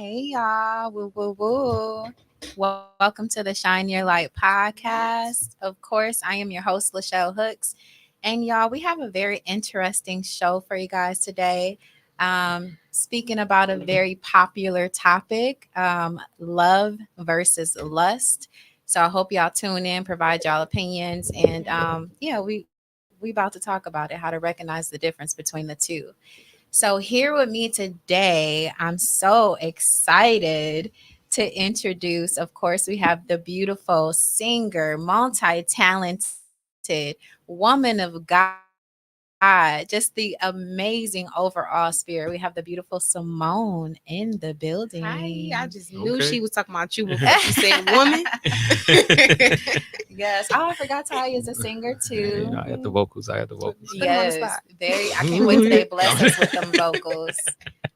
Hey y'all, woo woo woo. Welcome to the Shine Your Light podcast. Of course, I am your host, Lachelle Hooks. And y'all, we have a very interesting show for you guys today. Speaking about a very popular topic, love versus lust. So I hope y'all tune in, provide y'all opinions, and we about to talk about it, how to recognize the difference between the two. So, here with me today, I'm so excited to introduce, of course, we have the beautiful singer, multi talented woman of God, just the amazing overall spirit. We have the beautiful Simone in the building. Hi, I just knew Okay. she was talking about you before she said woman. Yes. Oh, I forgot Ty is a singer too. I had the vocals. Put him on the Yes. spot. Very. I can't wait till they bless us with them vocals.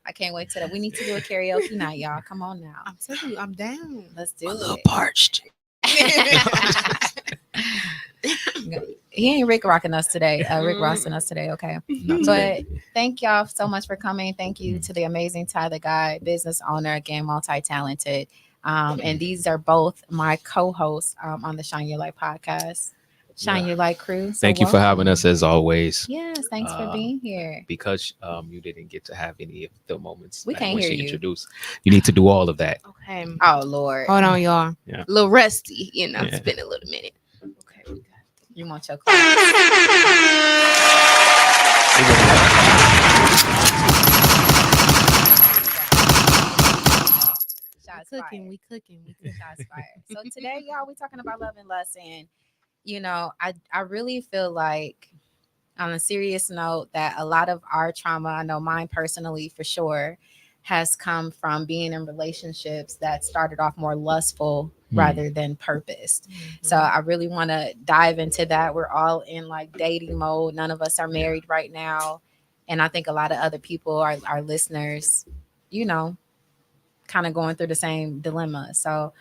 I can't wait till that. We need to do a karaoke night, y'all. Come on now. I'm telling you, I'm down. Let's do A little it. parched. He ain't Rick rocking us today. Rick Rossing us today. Okay. Not But today. thank y'all so much for coming. Thank you to the amazing Ty the Guy, business owner, again, multi talented. And these are both my co hosts on the Shine Your Light podcast, Shine Yeah. Your Light crew. So Thank you for having welcome. us as always. Yes, thanks for Um, being here. because you didn't get to have any of the moments We that can't when hear she you. introduced. You need to do all of that. Okay. Oh, Lord. Hold on, y'all. Yeah. A little rusty, Yeah. It's been a little minute. Okay, we got you want your class. Shots fired. We cooking. Shots fired. So today, y'all, we're talking about love and lust, and I really feel like, on a serious note, that a lot of our trauma, I know mine personally for sure, has come from being in relationships that started off more lustful rather than purposed. So I really want to dive into that. We're all in like dating mode. None of us are married right now. And I think a lot of other people, our listeners, you know, kind of going through the same dilemma. So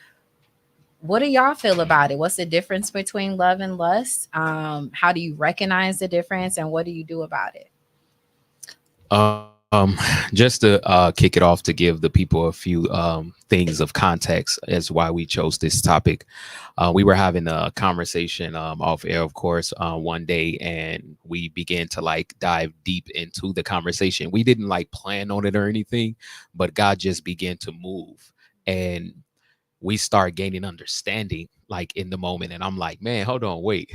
what do y'all feel about it? What's the difference between love and lust? How do you recognize the difference, and what do you do about it? Just to kick it off to give the people a few things of context as why we chose this topic. We were having a conversation off air, of course, one day, and we began to like dive deep into the conversation. We didn't like plan on it or anything, but God just began to move, and we start gaining understanding like in the moment. And I'm like, man, hold on, wait,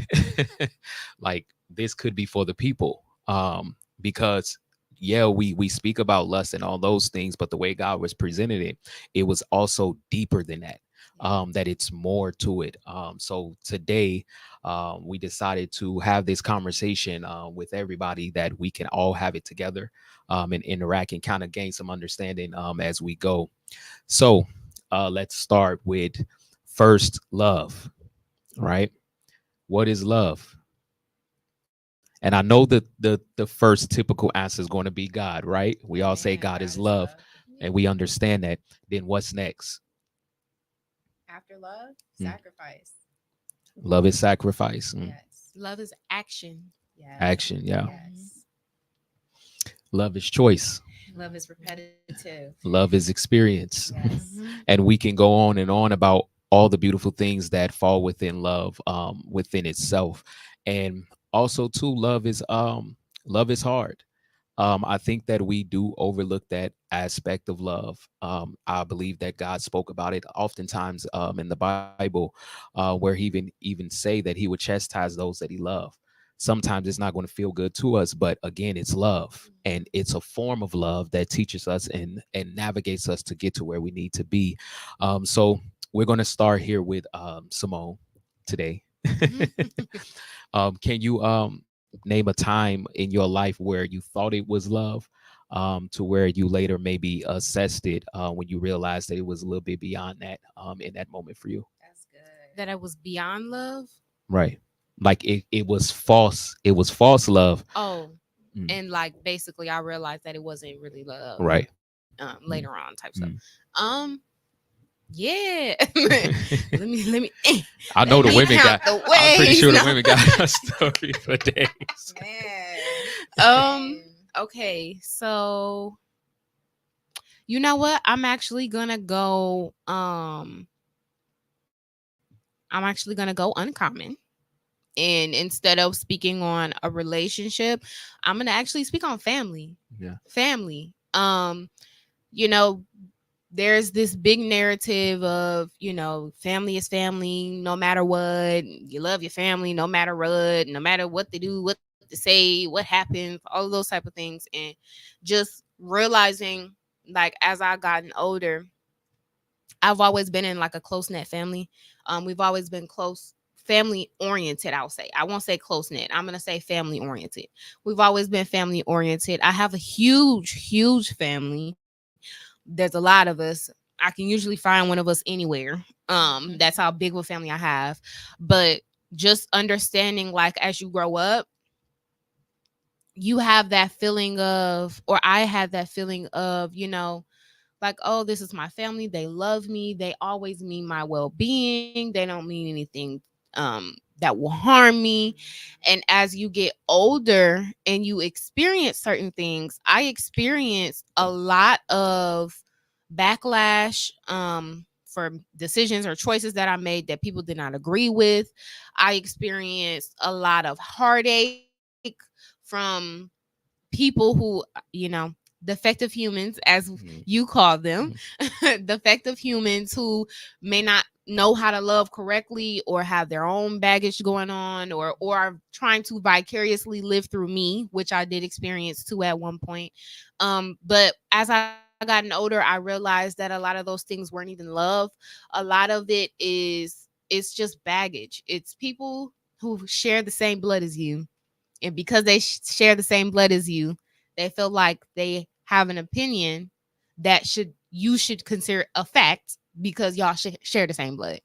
like this could be for the people, because yeah, we speak about lust and all those things, but the way God was presented it, it was also deeper than that. That it's more to it. So today, we decided to have this conversation with everybody, that we can all have it together, and interact and kind of gain some understanding as we go. So let's start with first love, right? What is love? And I know that the first typical answer is going to be God, right? We all say Amen. God God is is love, love. and we understand that. Then what's next? After love, Mm. sacrifice. Love is sacrifice. Yes. Love is action. Yes. Action, yeah. Yes. Love is choice. Love is repetitive. Love is experience. Yes. And we can go on and on about all the beautiful things that fall within love, within itself. And also too, love is hard. I think that we do overlook that aspect of love. I believe that God spoke about it oftentimes in the Bible, where he even say that he would chastise those that he loved. Sometimes it's not going to feel good to us, but again, it's love, and it's a form of love that teaches us and navigates us to get to where we need to be. So we're going to start here with Simone today. Can you name a time in your life where you thought it was love, to where you later maybe assessed it when you realized that it was a little bit beyond that, in that moment for you? That's good. That I was beyond love. Right. Like it was false. It was false love. Oh, Mm. and like basically, I realized that it wasn't really love. Right. Later on, type stuff. Mm. Yeah. let me. I know let the me women count got. the I'm pretty ways. sure the No. women got a story for days. Man. Um. Okay. So You know what? I'm actually gonna go uncommon. And instead of speaking on a relationship, I'm gonna actually speak on family. Yeah. Family. You know, there's this big narrative of, family is family no matter what. You love your family no matter what, no matter what they do, what they say, what happens, all of those type of things. And just realizing, like, as I gotten older, I've always been in like a close knit family. We've always been close, family oriented. I'll say, I won't say close knit. I'm gonna say family oriented. We've always been family oriented. I have a huge family. There's a lot of us. I can usually find one of us anywhere. That's how big of a family I have. But just understanding, like, as you grow up, you have that feeling of, or I had that feeling of, like, oh, this is my family. They love me. They always mean my well being. They don't mean anything that will harm me. And as you get older and you experience certain things, I experienced a lot of backlash for decisions or choices that I made that people did not agree with. I experienced a lot of heartache from people who, defective humans, as Mhm. you call them, Mhm. defective humans who may not know how to love correctly or have their own baggage going on, or are trying to vicariously live through me, which I did experience too at one point. But as I gotten older, I realized that a lot of those things weren't even love. A lot of it it's just baggage. It's people who share the same blood as you, and because they share the same blood as you, they feel like they have an opinion that you should consider a fact because y'all share the same blood.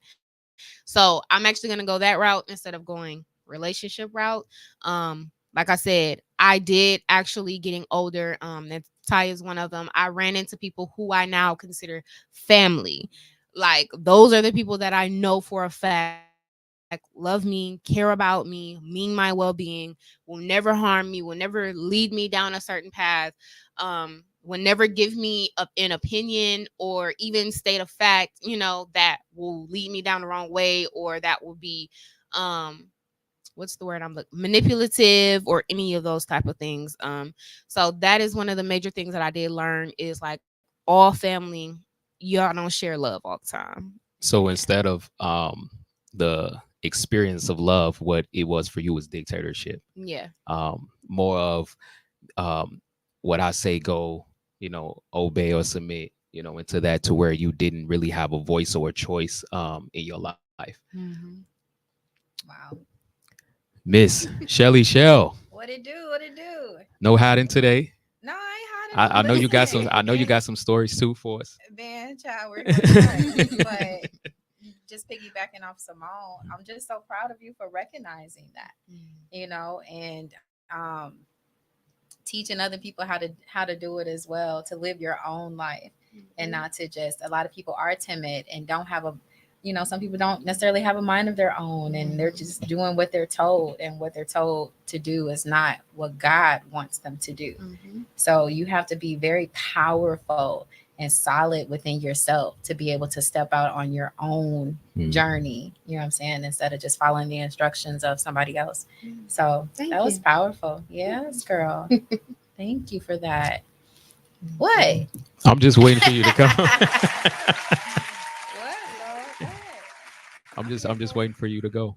So I'm actually gonna go that route instead of going relationship route. Like I said, I did actually, getting older. And Ty is one of them. I ran into people who I now consider family. Like, those are the people that I know for a fact love me, care about me, mean my well-being, will never harm me, will never lead me down a certain path, will never give me an opinion or even state a fact, that will lead me down the wrong way, or that will be, what's the word I'm looking, manipulative, or any of those type of things. So that is one of the major things that I did learn, is like, all family, y'all don't share love all the time. So instead of the experience of love, what it was for you was dictatorship. Yeah. More of what I say go, obey or submit, into that, to where you didn't really have a voice or a choice in your life. Mm-hmm. Wow. Miss Shelly Shell, What it do? What it do? no hiding today. No, I ain't I hiding. know you got some. Listen, I know you got some stories too for us. man, child, where do I start? But just piggybacking off Simone, I'm just so proud of you for recognizing that, and teaching other people how to do it as well, to live your own life, and not to just. A lot of people are timid and don't have a, some people don't necessarily have a mind of their own, and they're just doing what they're told, and what they're told to do is not what God wants them to do. Mm-hmm. So you have to be very powerful and solid within yourself to be able to step out on your own journey. You know what I'm saying? Instead of just following the instructions of somebody else. So Thank that was you. powerful. Yes, girl. Thank you for that. What? I'm just waiting for you to come. What, Lord? What? I'm just waiting for you to go.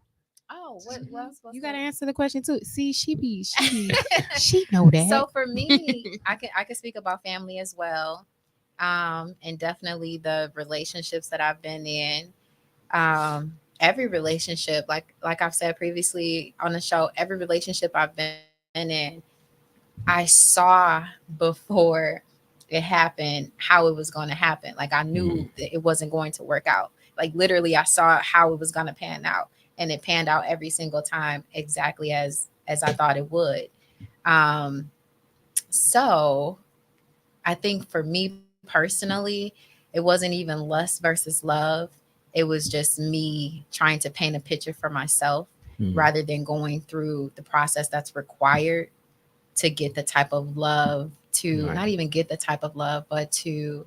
Oh, what else? What's You gotta the? answer the question too. See, she know that. So for me, I can speak about family as well, and definitely the relationships that I've been in. Every relationship, like I've said previously on the show, every relationship I've been in, I saw before it happened how it was going to happen. Like, I knew Mhm. that it wasn't going to work out. Like, literally, I saw how it was going to pan out, and it panned out every single time exactly as I thought it would. Um, so I think for me personally, it wasn't even lust versus love. It was just me trying to paint a picture for myself, Mhm. rather than going through the process that's required to get the type of love to Right. not even get the type of love, but to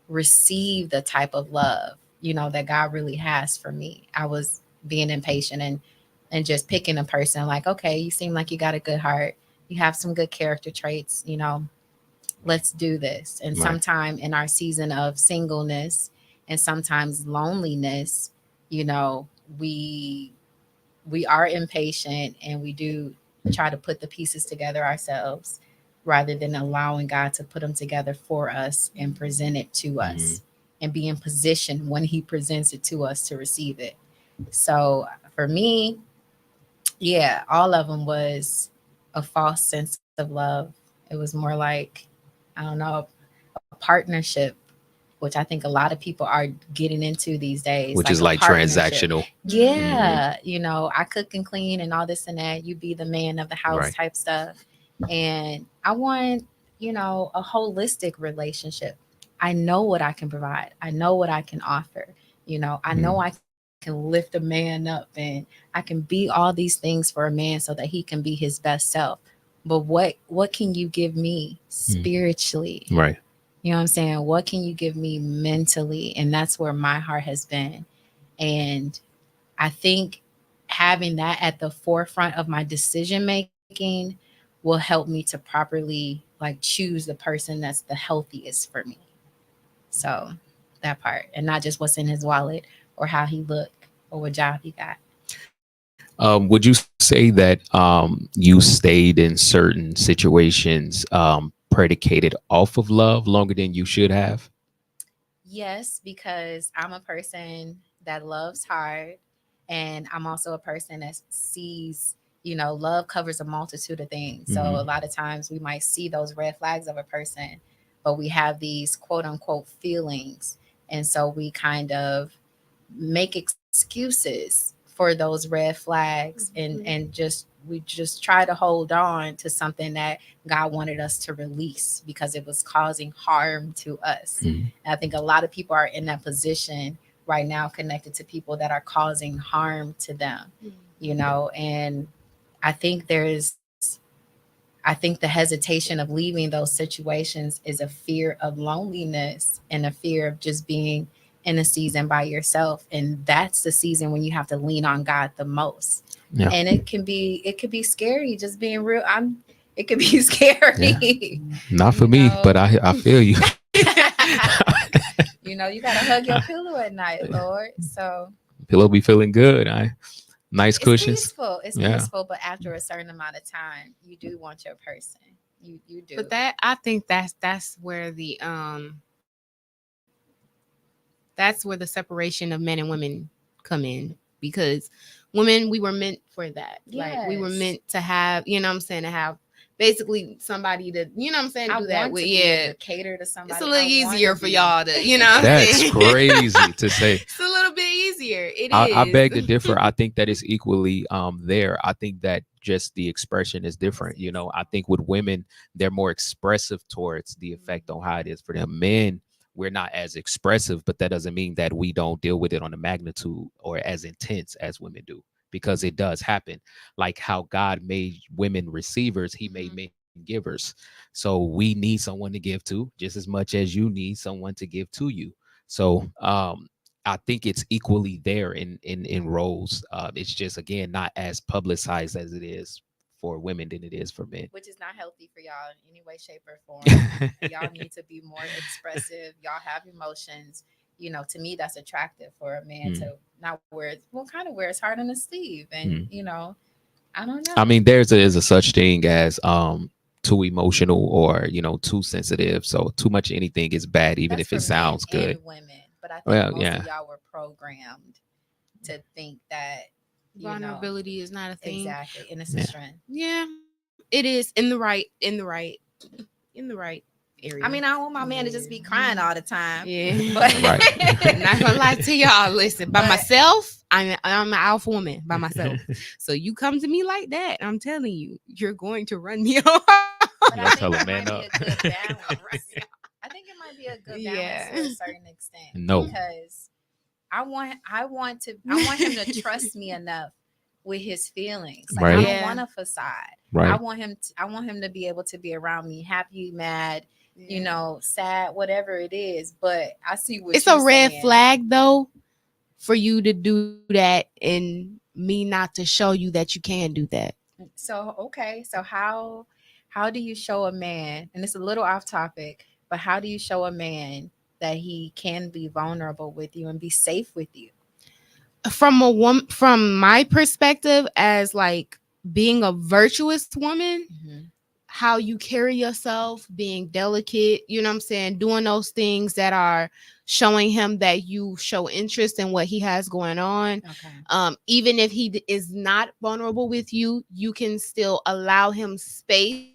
receive the type of love, that God really has for me. I was being impatient and just picking a person like, okay, you seem like you got a good heart. You have some good character traits, let's do this. And Right. sometime in our season of singleness and sometimes loneliness, you know, we we are impatient and we do try to put the pieces together ourselves rather than allowing God to put them together for us and present it to Mhm. us and be in position when he presents it to us to receive it. So for me, yeah, all of them was a false sense of love. It was more like, I don't know, a partnership, which I think a lot of people are getting into these days, Which like is a like partnership. transactional. Hmm. Yeah, I cook and clean and all this and that. You be the man of the house Right. type stuff. And I want, a holistic relationship. I know what I can provide. I know what I can offer. I know Mm. I can lift a man up and I can be all these things for a man so that he can be his best self. But what can you give me Mm. spiritually? Right. You know what I'm saying? What can you give me mentally? And that's where my heart has been. And I think having that at the forefront of my decision making will help me to properly like choose the person that's the healthiest for me. So that part, and not just what's in his wallet or how he look or what job he got. Would you say that you stayed in certain situations predicated off of love longer than you should have? Yes, because I'm a person that loves hard, and I'm also a person that sees, love covers a multitude of things. So Hmm. a lot of times we might see those red flags of a person, but we have these quote unquote feelings. And so we kind of make excuses for those red flags and just try to hold on to something that God wanted us to release because it was causing harm to us. Hmm. And I think a lot of people are in that position right now connected to people that are causing harm to them, and I think I think the hesitation of leaving those situations is a fear of loneliness and a fear of just being in a season by yourself. And that's the season when you have to lean on God the most. Yeah. And it could be scary just being real. It could be Yeah. scary. Not for you me, know. but I feel you. You gotta hug your pillow at night, Lord. So Pillow be feeling good. Nice it's cushions. peaceful. It's Yeah. peaceful, but after a certain amount of time, you do want your person. You do. But that I think that's where that's where the separation of men and women come in, because women, we were meant for that. Like we were Yes. meant to have, you know what I'm saying, to have basically somebody to, you know what I'm saying, to I do that want with. to be Yeah. able to cater to It's somebody. a I little want easier to for be. y'all to, you know what I'm That's saying? crazy to say. It's a little bit easier. It I is. beg to differ. I think that is equally there. I think that just the expression is different. I think with women, they're more expressive towards the effect on how it is for them. Men, we're not as expressive, but that doesn't mean that we don't deal with it on the magnitude or as intense as women do, because it does happen. Like how God made women receivers, he made men givers. So we need someone to give to just as much as you need someone to give to you. So I think it's equally there in roles. It's just again not as publicized as it is for women than it is for men. Which is not healthy for y'all in any way, shape, or form. Y'all need to be more expressive. Y'all have emotions. To me, that's attractive for a man to Mm, not kind of wear his heart on his sleeve. And, mm. I don't know. I mean, is a such thing as too emotional or too sensitive. So too much anything is bad, even That's if for it men sounds and good. women. But I think Well, most of yeah, y'all were programmed to think that, Vulnerability is not a thing. exactly. And it's a yeah, strength. Yeah, it is in the right area. I mean, I don't want my man to just be crying all the time. Yeah. But right. I'm not gonna lie to y'all. Listen, by But- myself, I'm an alpha woman by myself. So you come to me like that, I'm telling you, you're going to run me over. But You I gotta think tell a it man might be up. a good balance. I think it might be a good balance to Yeah. a certain extent No. because I want him to trust me enough with his feelings. Like I Right. don't Yeah. want a facade. Right. I want him to be able to be around me, happy, mad, you Yeah. know, sad, whatever it is. But I see what It's you're a red saying. flag though for you to do that and me not to show you that you can do that. So okay, so how do you show a man, and it's a little off topic, but how do you show a man that he can be vulnerable with you and be safe with you? From a woman, from my perspective as like being a virtuous woman, Hmm. how you carry yourself, being delicate, you know what I'm saying, doing those things that are showing him that you show interest in what he has going on. Okay. Even if he is not vulnerable with you, you can still allow him space.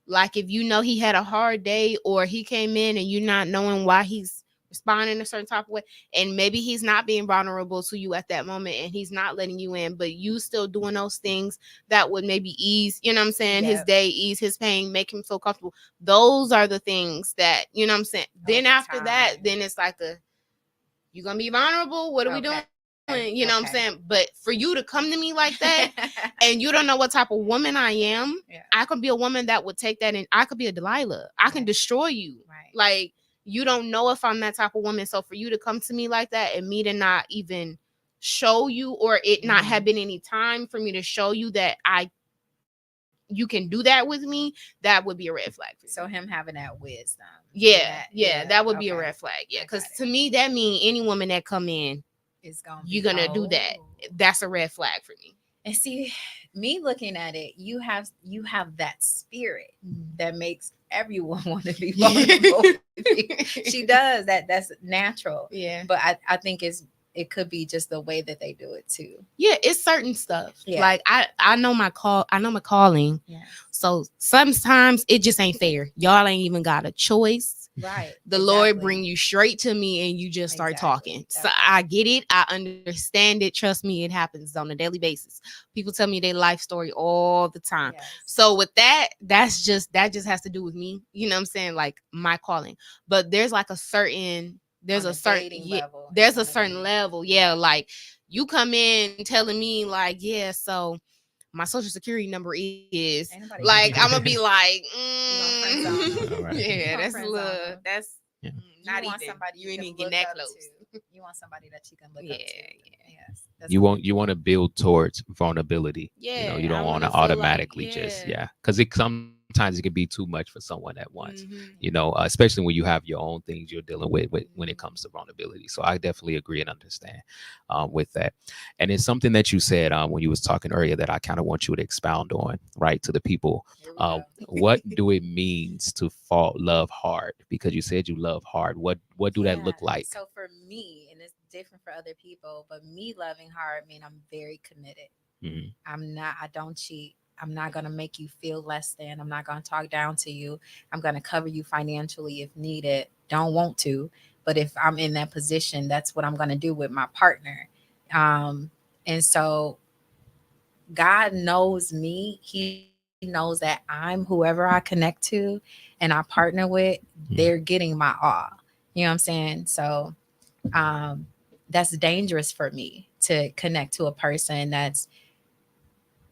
Like if you know he had a hard day or he came in and you're not knowing why he's responding a certain type of way, and maybe he's not being vulnerable to you at that moment and he's not letting you in, but you still doing those things that would maybe ease, you know what I'm saying, his Yep. day, ease his pain, make him feel comfortable. Those are the things that, you know what I'm saying. Then Over after that, time. then it's like a, you gonna be vulnerable, what are we doing, Okay. you know what I'm Okay. saying. But for you to come to me like that and you don't know what type of woman I am, Yeah. I could be a woman that would take that, and I could be a Delilah. I can Right. destroy you. Right. Like, you don't know if I'm that type of woman. So for you to come to me like that and me to not even show you, or it not have Mhm. been any time for me to show you that you can do that with me, that would be a red flag for me. So him having that wisdom. Yeah, And that, yeah, yeah. that would be a Okay. red flag. Yeah, I because got to it. me that mean any woman that come in, It's gonna you're be gonna do that. oh. That's a red flag for me. And see, me looking at it, you have that spirit that makes everyone want to be vulnerable with you. She does that. That's natural. Yeah. But I think it could be just the way that they do it too. Yeah, it's certain stuff. Yeah. Like I know my calling. Yeah. So sometimes it just ain't fair. Y'all ain't even got a choice. Right. The Lord Exactly. bring you straight to me and you just start Exactly. talking. That's So right. I get it. I understand it. Trust me, it happens on a daily basis. People tell me their life story all the time. Yes. So with that just has to do with me. You know what I'm saying? Like my calling. But there's like a certain On a dating yeah, level, it's there's a gonna certain be level. Yeah, like you come in telling me like, yeah, so my social security number is ain't nobody like, gonna I'm do gonna that. be like, You gonna friend zone them. All right. You yeah, gonna that's a friend zone little, them. that's Yeah. You not want even, somebody you you ain't can even look getting that up close. to. You want somebody that you can look Yeah, up to. yeah, Yes. That's You want to build towards vulnerability. yeah. You I don't want want to to feel like, automatically just, yeah. yeah, because it sometimes it can be too much for someone at once. Mm-hmm. Especially when you have your own things you're dealing with when it Mhm. comes to vulnerability. So I definitely agree and understand with that. And it's something that you said when you was talking earlier that I kind of want you to expound on, right, to the people. Here we go. What do it means to fall love hard? Because you said you love hard. What do that Yeah. look like? So for me, and it's different for other people, but me loving hard mean I'm very committed. Mhm. I don't cheat. I'm not going to make you feel less than. I'm not going to talk down to you. I'm going to cover you financially if needed. Don't want to, but if I'm in that position, that's what I'm going to do with my partner. Um, and so God knows me. He knows that I'm whoever I connect to and I partner with, they're Mhm. getting my all. You know what I'm saying? So um, that's dangerous for me to connect to a person that's,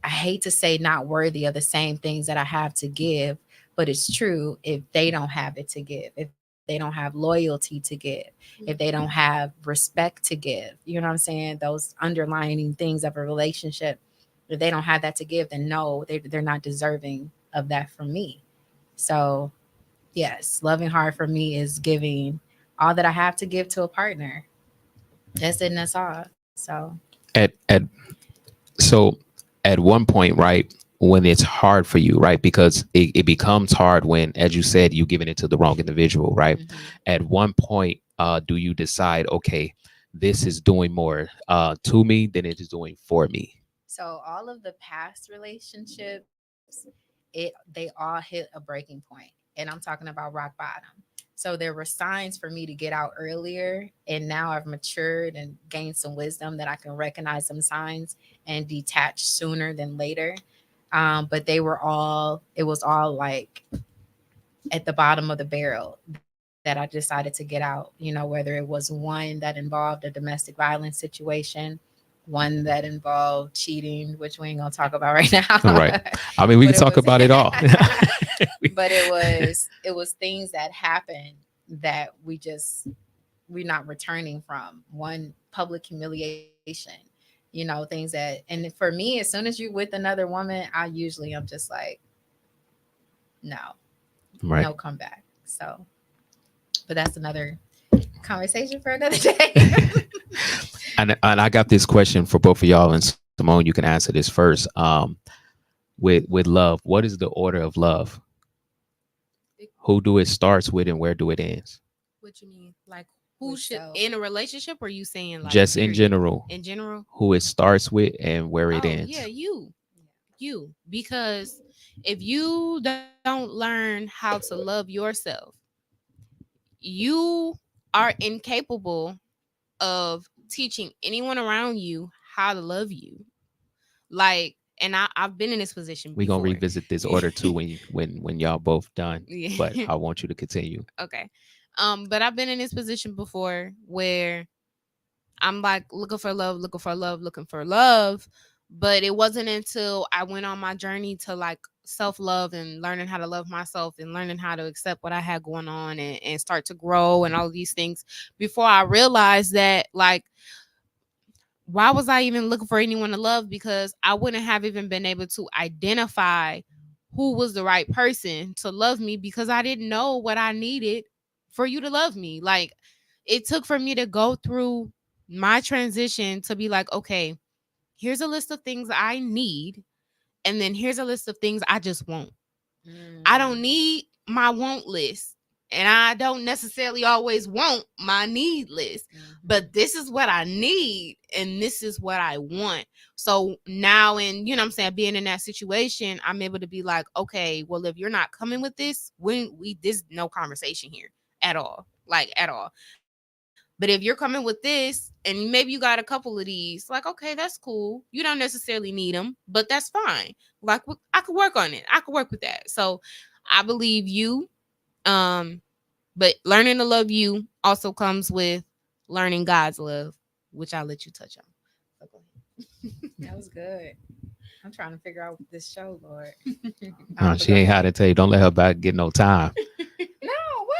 I hate to say, not worthy of the same things that I have to give, but it's true. If they don't have it to give, if they don't have loyalty to give, if they don't have respect to give, you know what I'm saying? Those underlining things of a relationship, if they don't have that to give, then no, they're not deserving of that from me. So, yes, loving hard for me is giving all that I have to give to a partner. That's it, and that's all. So, At so at one point, right, when it's hard for you, right, because it becomes hard when, as you said, you giving it to the wrong individual, right? mhm. At one point, do you decide, okay, this is doing more to me than it is doing for me? So all of the past relationships, they all hit a breaking point, and I'm talking about rock bottom. So there were signs for me to get out earlier, and now I've matured and gained some wisdom that I can recognize some signs and detach sooner than later. But it was all like at the bottom of the barrel that I decided to get out. You know, whether it was one that involved a domestic violence situation, one that involved cheating, which we ain't gonna talk about right now. Right. I mean, we But can it talk was about it all. but it was things that happened that we're not returning from. One, public humiliation, things that, and for me, as soon as you're with another woman, I'm just like, no, Right. no comeback. So, but that's another conversation for another day. And I got this question for both of y'all, and Simone, you can answer this first. With love, what is the order of love? Who do it starts with, and where do it ends? What you mean? Like who With should self. in a relationship, or you saying like Just in period? general, In general? who it starts with and where it Oh yeah, ends. you. Because if you don't learn how to love yourself, you are incapable of teaching anyone around you how to love you. Like, and I've been in this position We're gonna before. revisit this order too when y'all both done. But Yeah. I want you to continue. Okay. But I've been in this position before where I'm like looking for love, looking for love, looking for love. But it wasn't until I went on my journey to like self love and learning how to love myself and learning how to accept what I had going on and start to grow and all of these things before I realized that like why was I even looking for anyone to love? Because I wouldn't have even been able to identify who was the right person to love me because I didn't know what I needed for you to love me. Like it took for me to go through my transition to be like, okay, here's a list of things I need, and then here's a list of things I just want. I don't Mm. need my want list. And I don't necessarily always want my need list, Mhm. but this is what I need and this is what I want. So now, in you know what I'm saying, being in that situation, I'm able to be like, okay, well, if you're not coming with this, we this no conversation here at all, like at all. But if you're coming with this and maybe you got a couple of these, like, okay, that's cool. You don't necessarily need them, but that's fine. Like I could work on it. I could work with that. So I believe you. Um, but learning to love you also comes with learning God's love, which I'll let you touch on. So go That was good. I'm trying to figure out this show, Lord. But She go ain't had ahead. to tell you. Don't let her back get no time. No, what?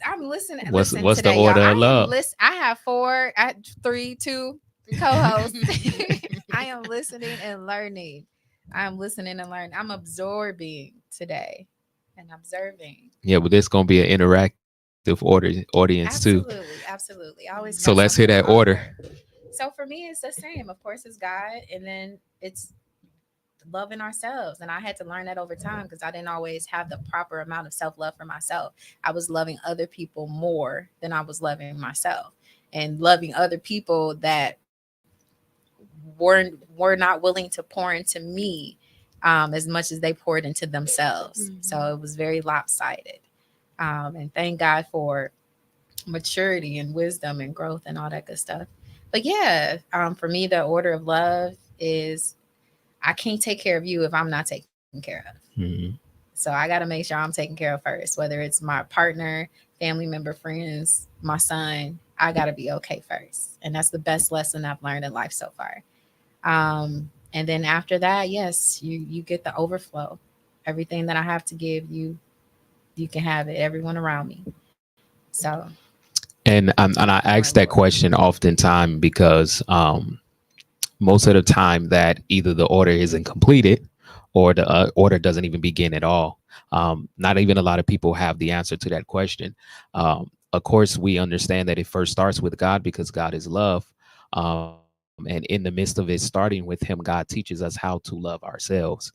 I'm listening. What's Listen what's the today, y'all. order of I am love? list. I have four, three, two co-hosts. I am listening and learning. I am listening and learning. I'm absorbing today and observing. Yeah, but this gonna be an interactive audience too. Absolutely, absolutely. I always So got let's hear something that to order. offer. So for me, it's the same. Of course, it's God, and then it's loving ourselves. And I had to learn that over time because I didn't always have the proper amount of self love for myself. I was loving other people more than I was loving myself, and loving other people that were not willing to pour into me as much as they poured into themselves. So it was very lopsided. And thank God for maturity and wisdom and growth and all that good stuff. But yeah, for me, the order of love is I can't take care of you if I'm not taken care of. Mhm. So I got to make sure I'm taken care of first, whether it's my partner, family member, friends, my son. I got to be okay first. And that's the best lesson I've learned in life so far. And then after that, yes, you get the overflow. Everything that I have to give you, you can have it. Everyone around me. So And I my ask that Lord. question oftentimes because most of the time that either the order isn't completed or the order doesn't even begin at all. Not even a lot of people have the answer to that question. Of course, we understand that it first starts with God because God is love. And in the midst of it starting with Him, God teaches us how to love ourselves.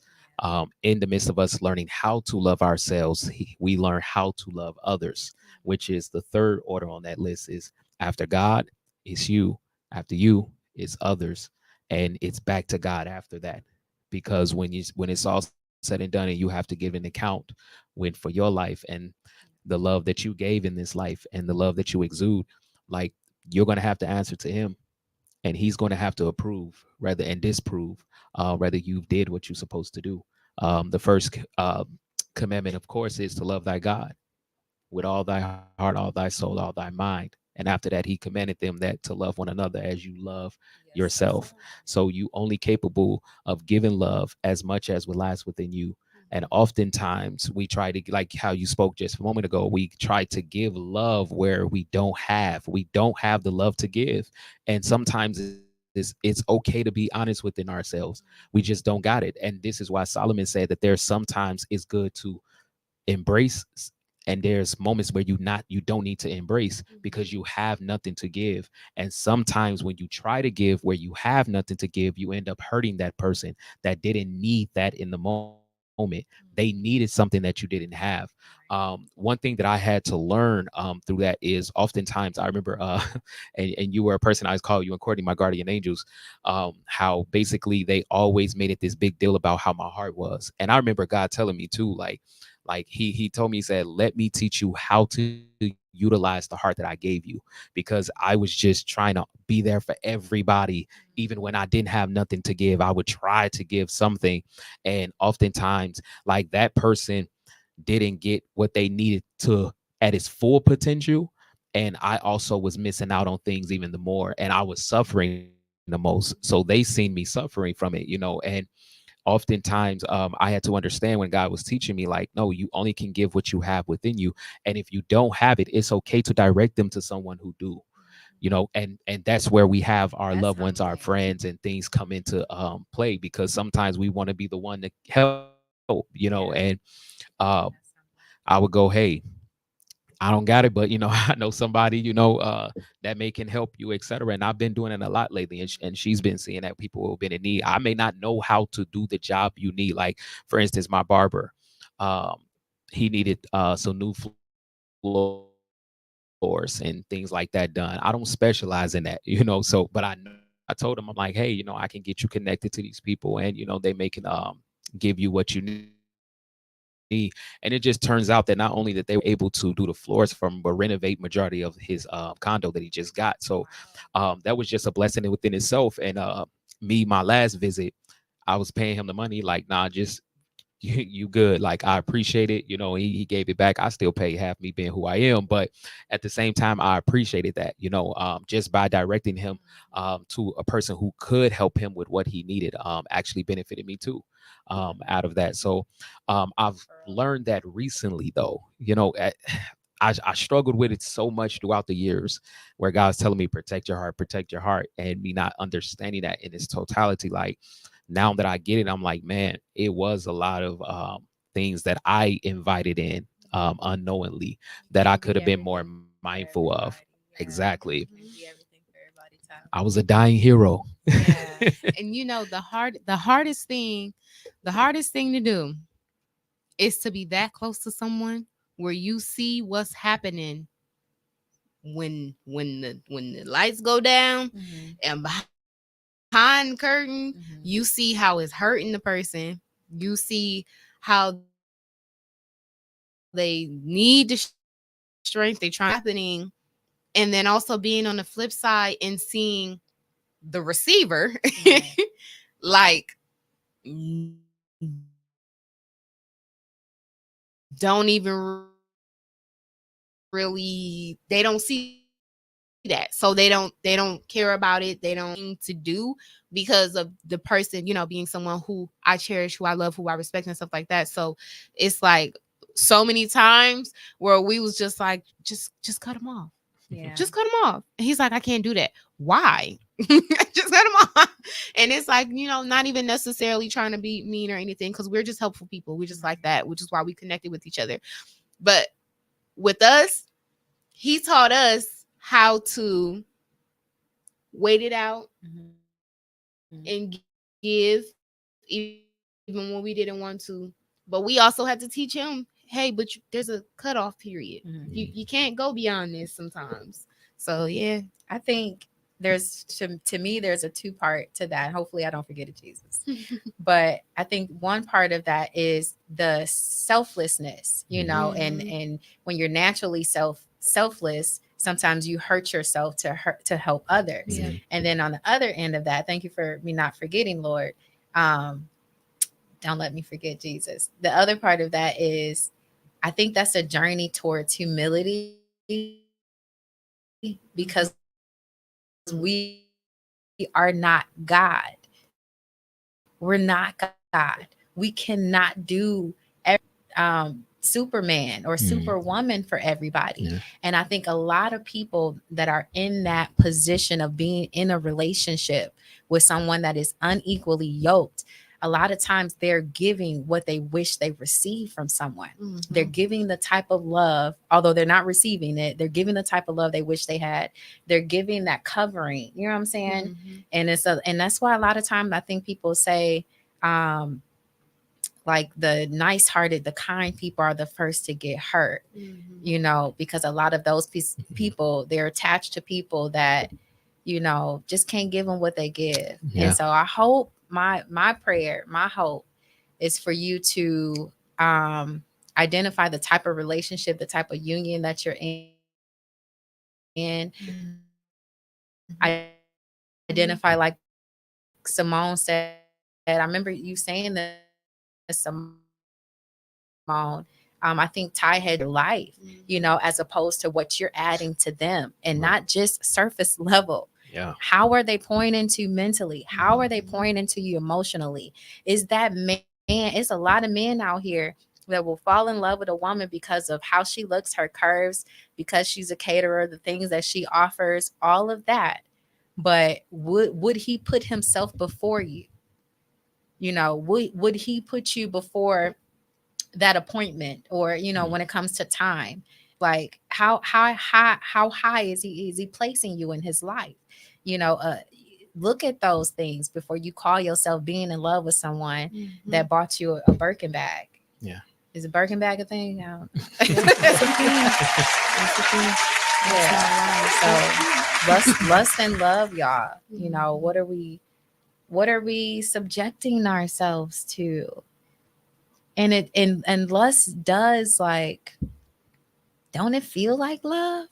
In the midst of us learning how to love ourselves, we learn how to love others, which is the third order on that list. Is after God, it's you. After you, it's others, and it's back to God after that. Because when it's all said and done, and you have to give an account for your life and the love that you gave in this life and the love that you exude, like you're gonna have to answer to Him, and He's gonna have to approve rather and disprove whether you did what you're supposed to do. The first commandment, of course, is to love thy God with all thy heart, all thy soul, all thy mind. And after that, he commanded them that to love one another as you love Yes, sir. yourself. So you only capable of giving love as much as what lies within you. And Mhm. oftentimes we try to, like how you spoke just a moment ago, we try to give love where we don't have the love to give. And sometimes it's okay to be honest within ourselves. We just don't got it. And this is why Solomon said that there's sometimes it's good to embrace, and there's moments where you don't need to embrace because Mhm. you have nothing to give. And sometimes when you try to give where you have nothing to give, you end up hurting that person that didn't need that in the moment. They needed something that you didn't have. One thing that I had to learn through that is oftentimes I remember and you were a person I was calling you and Courtney, my guardian angels, how basically they always made it this big deal about how my heart was. And I remember God telling me too, like he told me, he said, let me teach you how to utilize the heart that I gave you, because I was just trying to be there for everybody. Even when I didn't have nothing to give, I would try to give something. And oftentimes, like, that person didn't get what they needed to at its full potential. And I also was missing out on things even the more. And I was suffering the most. So they seen me suffering from it, and oftentimes I had to understand when God was teaching me, like, no, you only can give what you have within you. And if you don't have it, it's okay to direct them to someone who do, and that's where we have our That's loved ones, our humbling. friends, and things come into play, because sometimes we want to be the one to help, and Yeah, uh that's I would go, hey, I don't got it, but I know somebody, that may can help you, etc. And I've been doing it a lot lately, and she's been seeing that people who have been in need. I may not know how to do the job you need. Like, for instance, my barber, um, he needed some new floors and things like that done. I don't specialize in that, so but I know I told him, I'm like, hey, I can get you connected to these people, and they may can give you what you need. And it just turns out that not only that they were able to do the floors from, but renovate majority of his condo that he just got. So that was just a blessing within itself. And me, my last visit, I was paying him the money, like, nah, just you good. Like, I appreciate it. He gave it back. I still pay half, me being who I am, but at the same time, I appreciated that, just by directing him to a person who could help him with what he needed. Actually benefited me too, out of that. So I've learned that recently, though. I struggled with it so much throughout the years, where God's telling me, protect your heart, and me not understanding that in its totality. Like, now that I get it, I'm like, man, it was a lot of things that I invited in unknowingly, you that I can't could be have been more everything for mindful of. everybody. Yeah, Exactly. you can't be everything for everybody, I Tyler. was a dying hero. Yeah, And the hardest thing to do is to be that close to someone where you see what's happening when the lights go down, hmm and behind the curtain you see hmm how it's hurting the person. You see how they need the strength, they trying to get it happening. And then also being on the flip side and seeing the receiver right. like don't even really, they don't see that, so they don't care about it, they don't thing to do, because of the person, being someone who I cherish, who I love, who I respect, and stuff like that. So it's like so many times where we was just like, just cut him off, just cut him Yeah. off. And he's like, I can't do that. Why? Just cut him off. And it's like, not even necessarily trying to be mean or anything, because we're just helpful people. We just like hmm that, which is why we connected with each other. But with us, he taught us how to wait it out hmm and give, even when we didn't want to. But we also had to teach him, hey, but there's a cutoff period. You can't go beyond this sometimes. So yeah. I think to me there's a two part to that. Hopefully I don't forget it, Jesus. But I think one part of that is the selflessness, Mhm. and when you're naturally selfless, sometimes you hurt yourself to help others. Yep. Mhm. And then on the other end of that, thank you for me not forgetting, Lord. Um, don't let me forget, Jesus. The other part of that is, I think that's a journey towards humility, and because we are not God. We're not God. We cannot do Superman or Mm. Superwoman for everybody. Yeah. And I think a lot of people that are in that position of being in a relationship with someone that is unequally yoked, a lot of times they're giving what they wish they received from someone. They're giving the type of love, although they're not receiving it, they're giving the type of love they wish they had. They're giving that covering, you know what I'm saying? And that's why a lot of times I think people say, um, like the nice hearted, the kind people are the first to get hurt, you know, because a lot of those people, they're attached to people that, you know, just can't give them what they give. Yeah. And so I hope my prayer, my hope is for you to um identify the type of relationship, the type of union that you're in. Identify, like Simone said. I remember you saying this, Simone. I think Ty had your life, you know, as opposed to what you're adding to them, and not just surface level. How are they pouring into you mentally? How are they Yeah. pouring into you emotionally? Is that man? It's a lot of men out here that will fall in love with a woman because of how she looks, her curves, because she's a caterer, the things that she offers, all of that. But would he put himself before you? You know, would he put you before that appointment, or you know, when it Mm. comes to time? Like how high is he placing you in his life? You know, look at those things before you call yourself being in love with someone that bought you a Birkin bag. Yeah. Is a Birkin bag a thing? I don't know. It's a thing. It's a thing. That's Yeah. not right. So lust and love, y'all. You know, what are we subjecting ourselves to? And and lust does, like, don't it feel like love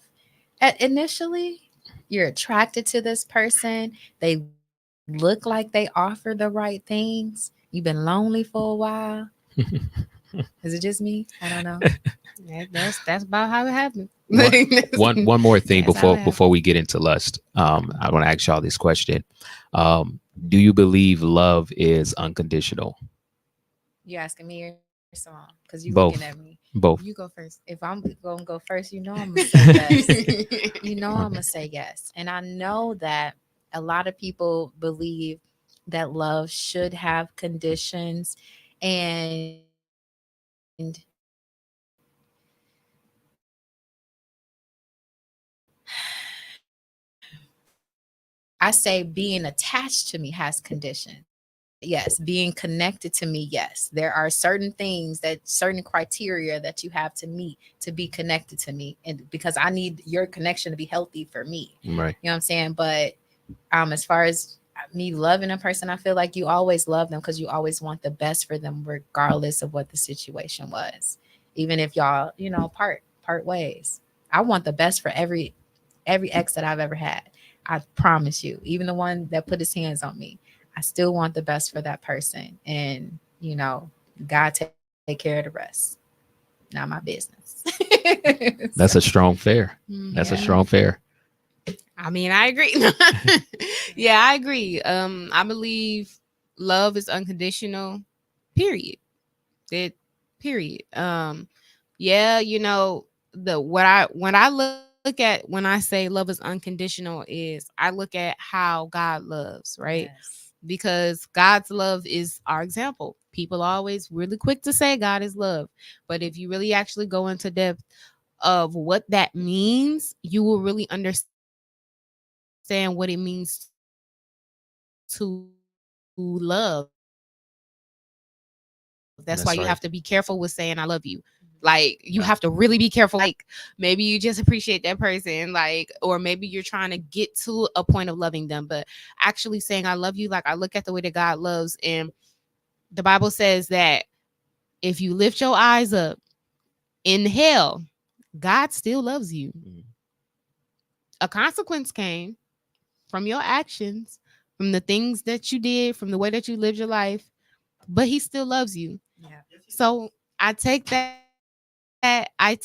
at initially? You're attracted to this person. They look like they offer the right things. You've been lonely for a while. Is it just me? I don't know. That's about how it happened. one one more thing That's how it happened. before we get into lust. I want to ask y'all this question. Do you believe love is unconditional? You asking me or Simone? Because you looking at me. Both. Both. You go first. If I'm gonna go first, you know I'm gonna say yes. You know I'm gonna say yes. And I know that a lot of people believe that love should have conditions. And I say being attached to me has conditions. Yes, being connected to me, yes. There are certain things, that certain criteria that you have to meet to be connected to me. And because I need your connection to be healthy for me. Right. You know what I'm saying? But as far as me loving a person, I feel like you always love them because you always want the best for them, regardless of what the situation was. Even if y'all, you know, part ways. I want the best for every ex that I've ever had. I promise you, even the one that put his hands on me, I still want the best for that person. And, you know, God take care of the rest. Not my business. So, That's a strong fair. That's a yeah. strong fair. I mean, I agree. Yeah, I agree. I believe love is unconditional. Period. It. Period. Yeah, you know, the what I when I look at when I say love is unconditional is I look at how God loves, right? Yes. Because God's love is our example. People are always really quick to say God is love, but if you really actually go into depth of what that means, you will really understand what it means to love. That's why you have to be careful with saying I love you. Like you have to really be careful with That's saying I right. love you. Like maybe you just appreciate that person, like, or maybe you're trying to get to a point of loving them, but actually saying I love you, like I look at the way that God loves, and the Bible says that if you lift your eyes up in hell, God still loves you. Mm. A consequence came from your actions, from the things that you did, from the way that you lived your life, but he still loves you. Yeah. So I take that as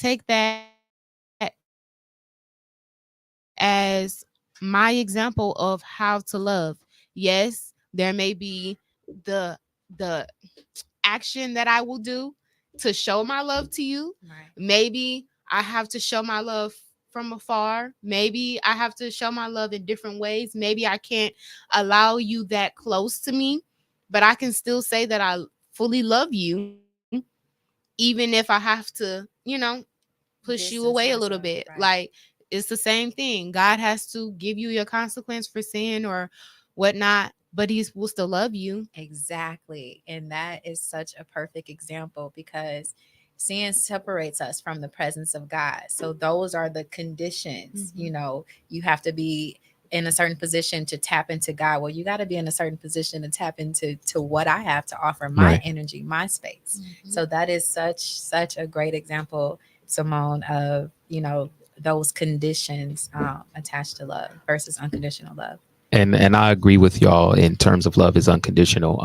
as my example of how to love. Yes, there may be the action that I will do to show my love to you. Right. Maybe I have to show my love from afar. Maybe I have to show my love in different ways. Maybe I can't allow you that close to me, but I can still say that I fully love you, even if I have to, push you away a Distance little bit. myself. Like, Right. it's the same thing. God has to give you your consequence for sin or whatnot, but He will still love you. Exactly. And that is such a perfect example because sin separates us from the presence of God. So those are the conditions. Mhm. You have to be in a certain position to tap into God. Well, you got to be in a certain position to tap into what I have to offer, my Right. energy, my space. Mhm. So that is such a great example, Simone, of, those conditions attached to love versus unconditional love. And I agree with y'all in terms of love is unconditional.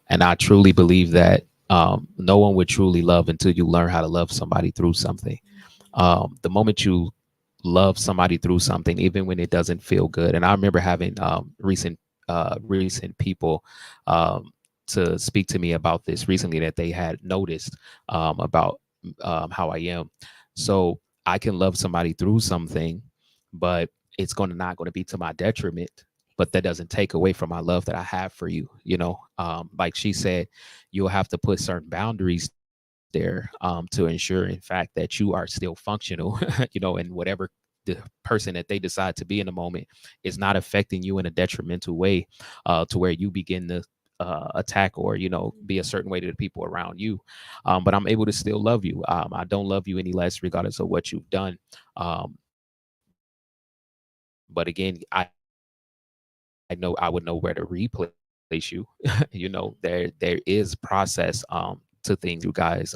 And I truly believe that no one would truly love until you learn how to love somebody through something. The moment you love somebody through something, even when it doesn't feel good. And I remember having recent people to speak to me about this recently, that they had noticed about how I am. So I can love somebody through something, but it's going to not going to be to my detriment. But that doesn't take away from my love that I have for you. Like she said, you'll have to put certain boundaries there to ensure, in fact, that you are still functional, and whatever the person that they decide to be in a moment is not affecting you in a detrimental way, to where you begin to attack or be a certain way to the people around you. But I'm able to still love you. I don't love you any less regardless of what you've done. But again, I know I would know where to replace you. There is process to things that you can go through, guys,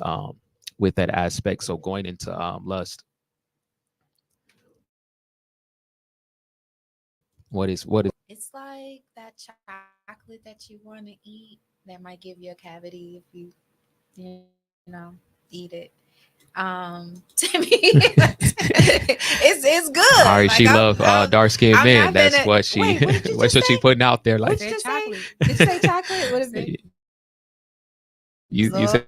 with that aspect. So going into lust, what is It's like that chocolate that you want to eat that might give you a cavity if eat it. To me, it's good. All Like right, she love dark skinned I'm not men. That's gonna what she wait. What did you what's just what she say? putting out there. What I Like did you said just say? chocolate. Did you say chocolate? What I is it? said you said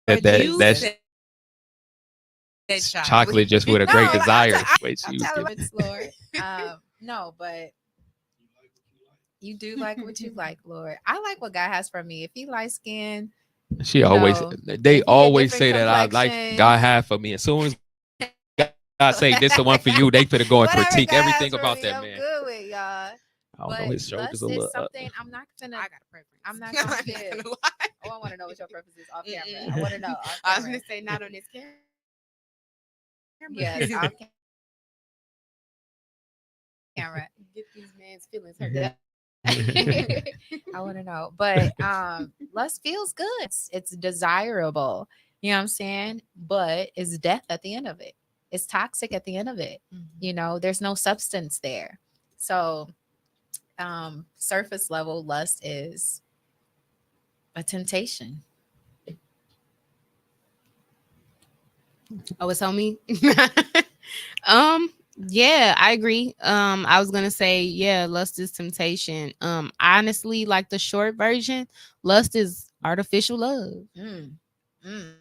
that Lord that's you Jesus. said chocolate. chocolate just with a No, great like, desire. Wait, I'm she was telling giving. it's Lord. No, but you do like what you like, Lord. I like what God has for me. If He light skin, She always, they if He a always different say that I like complexion, God have for me. As soon as God say this the one for you, they finna go and critique everything about that whatever man. God has for me, I'm good with y'all. I don't know, his But shoulders a lust little is up. something I got a preference. I'm not I'm gonna not fib. gonna lie. Oh, I want to know what your purpose is off camera. I Mm-mm. want to know off I was camera. gonna say not on this camera. Yes, off camera. Get these man's feelings hurt. Yeah. I want to know. But lust feels good. It's desirable. You know what I'm saying? But it's death at the end of it. It's toxic at the end of it. There's no substance there. So surface level lust is a temptation. Oh, it's on me. um, yeah, I agree. I was gonna say, yeah, lust is temptation. Honestly, like the short version, lust is artificial love. Mm. Mm.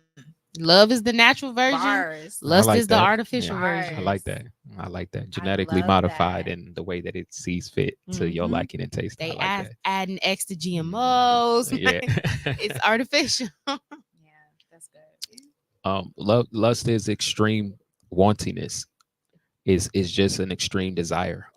Love is the natural version. Bars. I Lust like is the that. artificial Yeah, I version. like Bars. that. I like that. I Genetically love modified that. in the way that it sees fit to your Hmm. liking and taste. I They like that. adding extra Mhm. GMOs. Yeah. It's artificial. Yeah, that's good. Lust is extreme wantiness. Is just an extreme desire.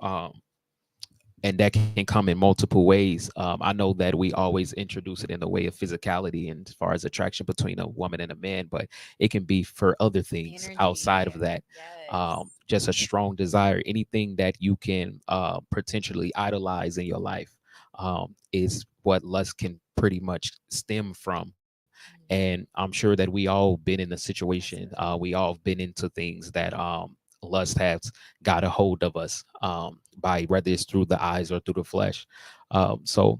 And that can come in multiple ways. I know that we always introduce it in the way of physicality and as far as attraction between a woman and a man, but it can be for other things Energy. outside of Yeah. that. Yes. Just a strong desire, anything that you can potentially idolize in your life, is what lust can pretty much stem from. And I'm sure that we all been in a That's situation, good. we all been into things that lust has got a hold of us, by whether it's through the eyes or through the flesh. So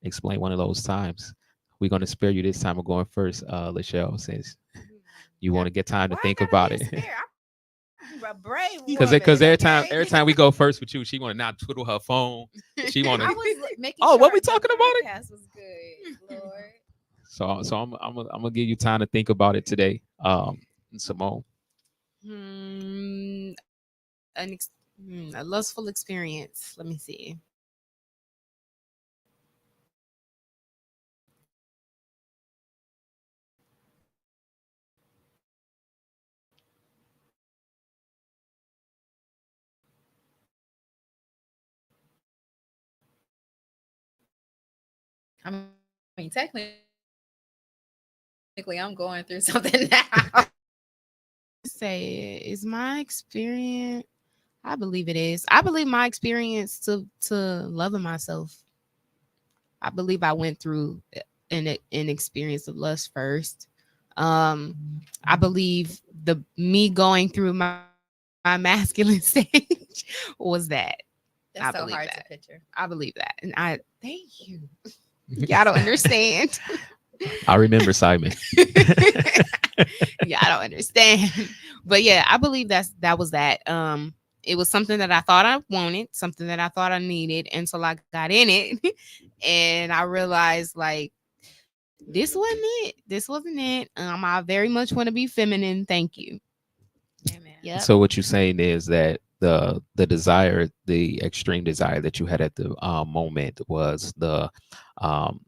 explain one of those times. We're going to spare you this time of going first, Lachelle, since you want to get time to Why I think gotta about be a it. spare? I'm ready. brave Because woman. Okay. every time we go first with you, she want to not twiddle her phone. She want I to. was making Oh, sure what we the talking about it? podcast was good, Lord. So I'm gonna give you time to think about it today, Simone. A lustful experience. Let me see. I mean, technically, I'm going through something now. Say is my experience. I believe it is. I believe my experience to loving myself. I believe I went through an experience of lust first. Um, I believe the me going through my masculine stage was that. I believe That's that. so hard to picture. I believe that, and I thank you. Y'all don't understand. I remember Simon. Yeah, I don't understand. But yeah, I believe that was that. It was something that I thought I wanted, something that I thought I needed until I got in it. And I realized like this wasn't it. This wasn't it. I very much want to be feminine. Thank you. Amen. Yep. So what you're saying is that the desire, the extreme desire that you had at the moment was um,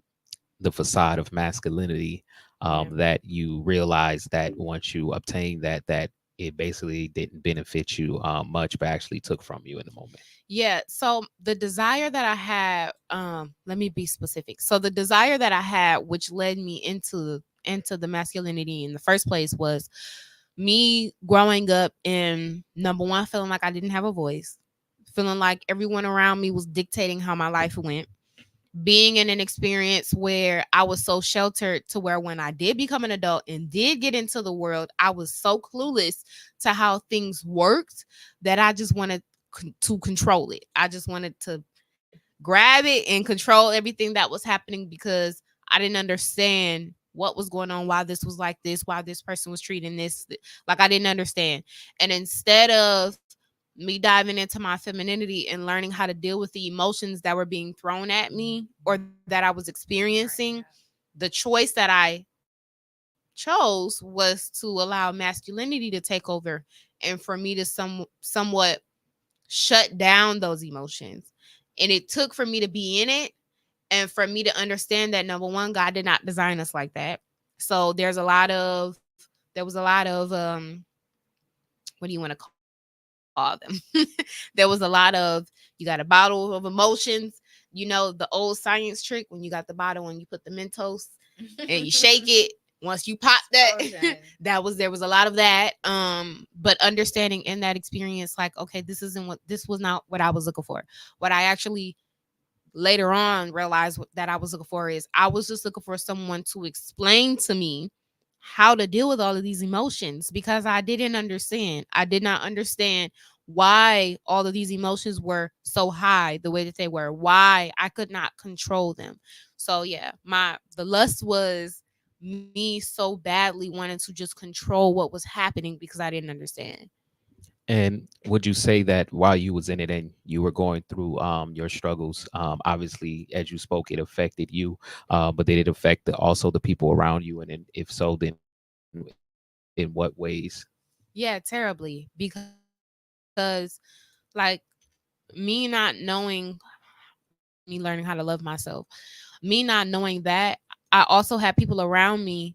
the facade of masculinity. Yeah. That you realized that once you obtained that, that it basically didn't benefit you much, but actually took from you in the moment. Yeah. So the desire that I had, let me be specific. So the desire that I had, which led me into the masculinity in the first place, was me growing up in number one, feeling like I didn't have a voice, feeling like everyone around me was dictating how my life went, being in an experience where I was so sheltered to where when I did become an adult and did get into the world, I was so clueless to how things worked that I just wanted to control it. I just wanted to grab it and control everything that was happening because I didn't understand what was going on, why this was like this, why this person was treating this like I didn't understand. And instead of me diving into my femininity and learning how to deal with the emotions that were being thrown at me or that I was experiencing, the choice that I chose was to allow masculinity to take over and for me to somewhat shut down those emotions. And it took for me to be in it and for me to understand that number one, God did not design us like that. So there was a lot of what do you want to call them? There was a lot of, you got a bottle of emotions, the old science trick when you got the bottle and you put the Mentos and you shake it. Once you pop that, Frozen. there was a lot of that. But understanding in that experience, like, okay, this was not what I was looking for. What I actually later on realized that I was looking for is I was just looking for someone to explain to me how to deal with all of these emotions because I didn't understand. I did not understand why all of these emotions were so high the way that they were, why I could not control them. So yeah, the lust was me so badly wanting to just control what was happening because I didn't understand. And would you say that while you was in it and you were going through your struggles, obviously as you spoke, it affected you, but did it affect also the people around you? And then, if so, then in what ways? Yeah, terribly because like me not knowing me learning how to love myself, me not knowing that, I also had people around me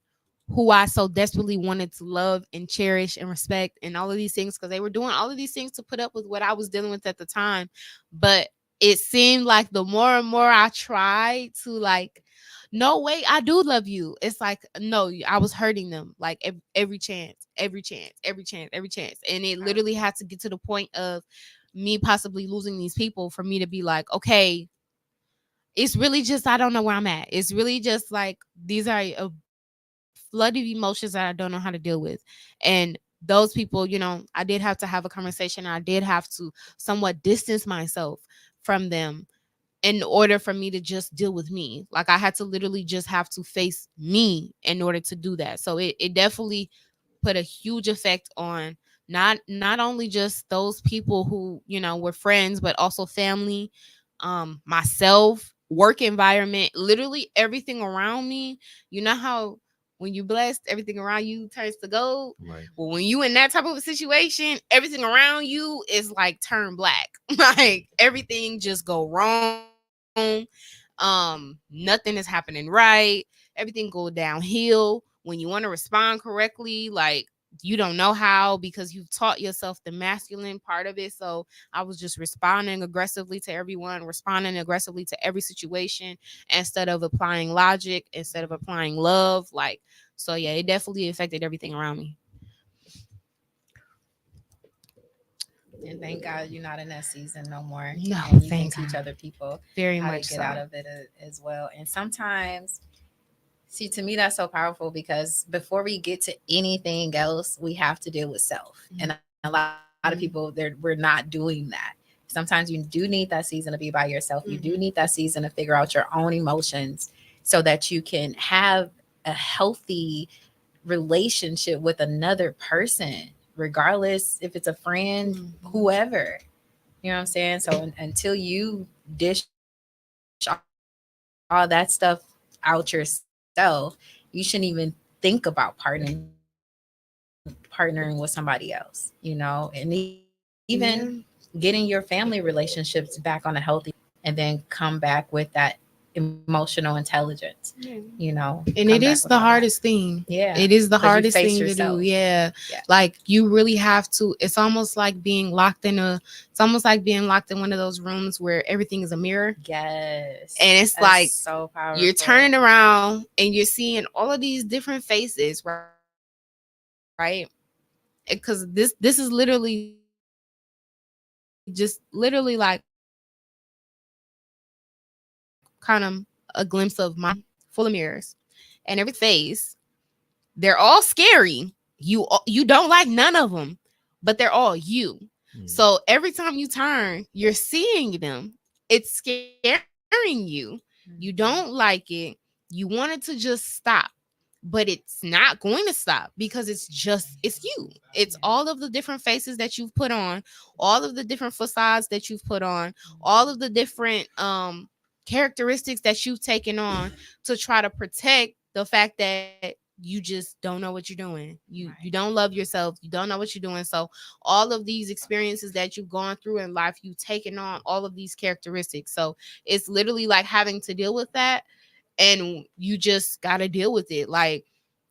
who I so desperately wanted to love and cherish and respect and all of these things because they were doing all of these things to put up with what I was dealing with at the time. But it seemed like the more and more I tried to like, no, wait, I do love you. It's like, no, I was hurting them like every chance, every chance, every chance, every chance. And it literally had to get to the point of me possibly losing these people for me to be like, okay, it's really just I don't know where I'm at. It's really just like these are a flood of emotions that I don't know how to deal with. And those people, I did have to have a conversation. I did have to somewhat distance myself from them in order for me to just deal with me. Like I had to literally just have to face me in order to do that. So it definitely put a huge effect on not only just those people who, were friends, but also family, myself, work environment, literally everything around me. You know how when you blessed, everything around you turns to gold. Right. Well, when you in that type of a situation, everything around you is like turn black. Like everything just go wrong. Nothing is happening right. Everything go downhill. When you want to respond correctly, like you don't know how because you've taught yourself the masculine part of it. So I was just responding aggressively to everyone, responding aggressively to every situation instead of applying logic, instead of applying love. Like, so yeah, it definitely affected everything around me. And thank God you're not in that season no more. No, And you can thank teach God. other people Very how to much get so. out of it as well. And sometimes, see, to me, that's so powerful because before we get to anything else, we have to deal with self. And a lot of people, we're not doing that. Sometimes you do need that season to be by yourself. You do need that season to figure out your own emotions so that you can have a healthy relationship with another person, regardless if it's a friend, whoever. You know what I'm saying? So until you dish all that stuff out yourself, you shouldn't even think about partnering with somebody else, and even getting your family relationships Yeah. back on a healthy foundation, and then come back with that emotional intelligence, come Yeah. back with all that. And it is the hardest Yeah, thing. It because is you the face hardest thing to yourself. do. Yeah. Yeah. Like you really have to, it's almost like being locked in a, it's almost like being locked in one of those rooms where everything is a mirror. Yes, And it's that's like so you're powerful. turning around and you're seeing all of these different faces, right? Because this is literally just literally like kind of a glimpse of my mind full of mirrors. And every face, they're all scary. You don't like none of them, but they're all you. So every time you turn, you're seeing them. It's scaring you. You don't like it. You want it to just stop, but it's not going to stop because it's you. It's all of the different faces that you've put on, all of the different facades that you've put on, all of the different characteristics that you've taken on to try to protect the fact that you just don't know what you're doing. You don't love yourself, you don't know what you're doing. So all of these experiences that you've gone through in life, you've taken on all of these characteristics. So it's literally like having to deal with that, and you just got to deal with it. Like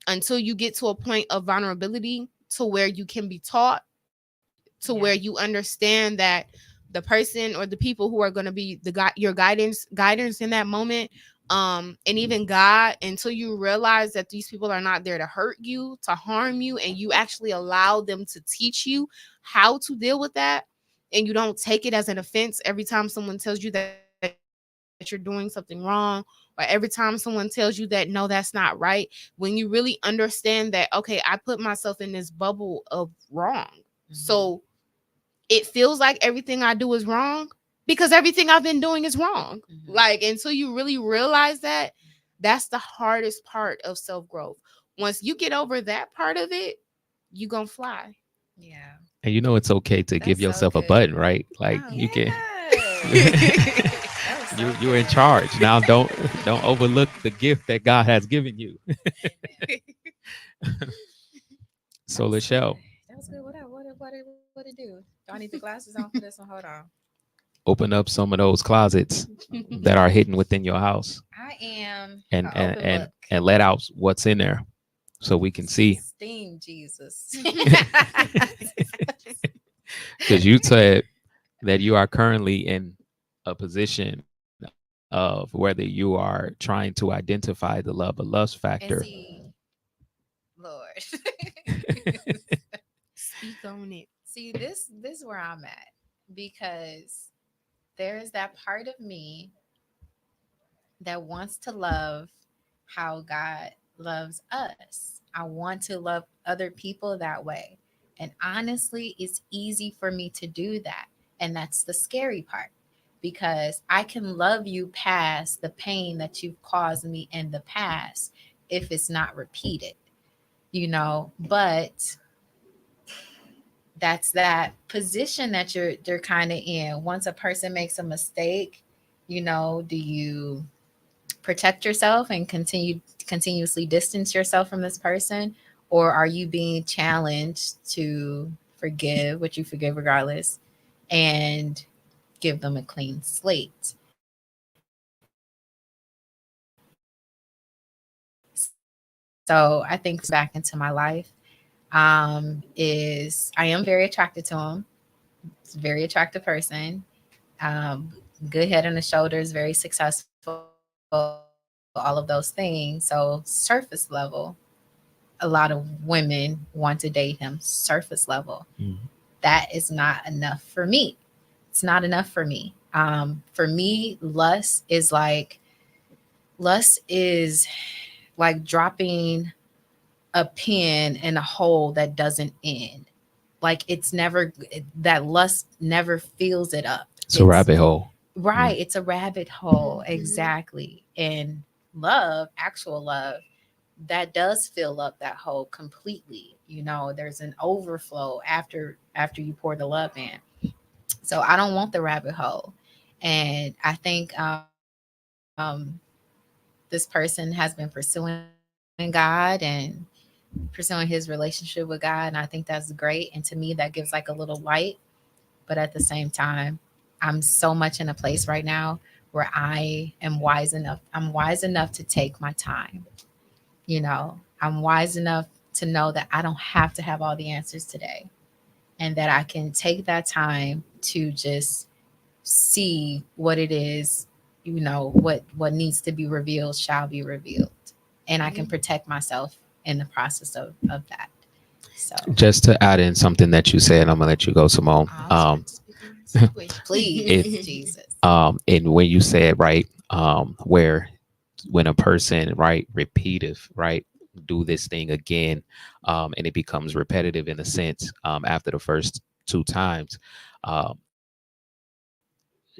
until you get to a point of vulnerability to where you can be taught, to where you Yeah. understand that the person or the people who are going to be the your guidance in that moment, and even God, until you realize that these people are not there to hurt you, to harm you, and you actually allow them to teach you how to deal with that, and you don't take it as an offense every time someone tells you that you're doing something wrong, or every time someone tells you that no, that's not right. When you really understand that, okay, I put myself in this bubble of wrong, so Mhm. it feels like everything I do is wrong because everything I've been doing is wrong. Like Mhm. until you really realize that, that's the hardest part of self-growth. Once you get over that part of it, you gonna fly. Yeah. And it's okay to give That's so yourself a good. button, right? Like Oh, you can yes. That was so you're in good. charge. Now don't overlook the gift that God has given you. Amen. That So was good. Lachelle, That was good. What it do? Do I need the glasses on for this one? Hold on. open up some of those closets that are hidden within your house I am and an and open and, book. and let out what's in there so we can see. Steam Jesus. Because you said that you are currently in a position of whether you are trying to identify the love or lust factor. And see, Lord. Speak on it. See, this is where I'm at because there is that part of me that wants to love how God loves us. I want to love other people that way. And honestly, it's easy for me to do that. And that's the scary part because I can love you past the pain that you've caused me in the past if it's not repeated, But that's that position that you're kind of in. Once a person makes a mistake, do you protect yourself and continuously distance yourself from this person, or are you being challenged to forgive, which you forgive regardless, and give them a clean slate? So I think back into my life, is I am very attracted to him. He's a very attractive person, um, good head on the shoulders, very successful, all of those things. So surface level, a lot of women want to date him. Surface level, Mhm. that is not enough for me. It's not enough for me. For me, lust is like dropping a pin in a hole that doesn't end. Like it's never that lust never fills it up. It's a It's rabbit hole. Yeah. right. It's a rabbit hole. Mhm. Exactly. And love, actual love, that does fill up that hole completely. There's an overflow after you pour the love in. So I don't want the rabbit hole. And I think this person has been pursuing God and pursuing his relationship with God. And I think that's great. And to me, that gives like a little light. But at the same time, I'm so much in a place right now where I'm wise enough to take my time. I'm wise enough to know that I don't have to have all the answers today, and that I can take that time to just see what it is, what needs to be revealed shall be revealed. And I can Mhm. protect myself in the process of that. So Just to add in something that you said, I'm gonna let you go, Simone. I was about to speak on that situation. It please, Jesus. and when you said right, where when a person right repetitive right do this thing again, and it becomes repetitive in a sense, after the first two times, um,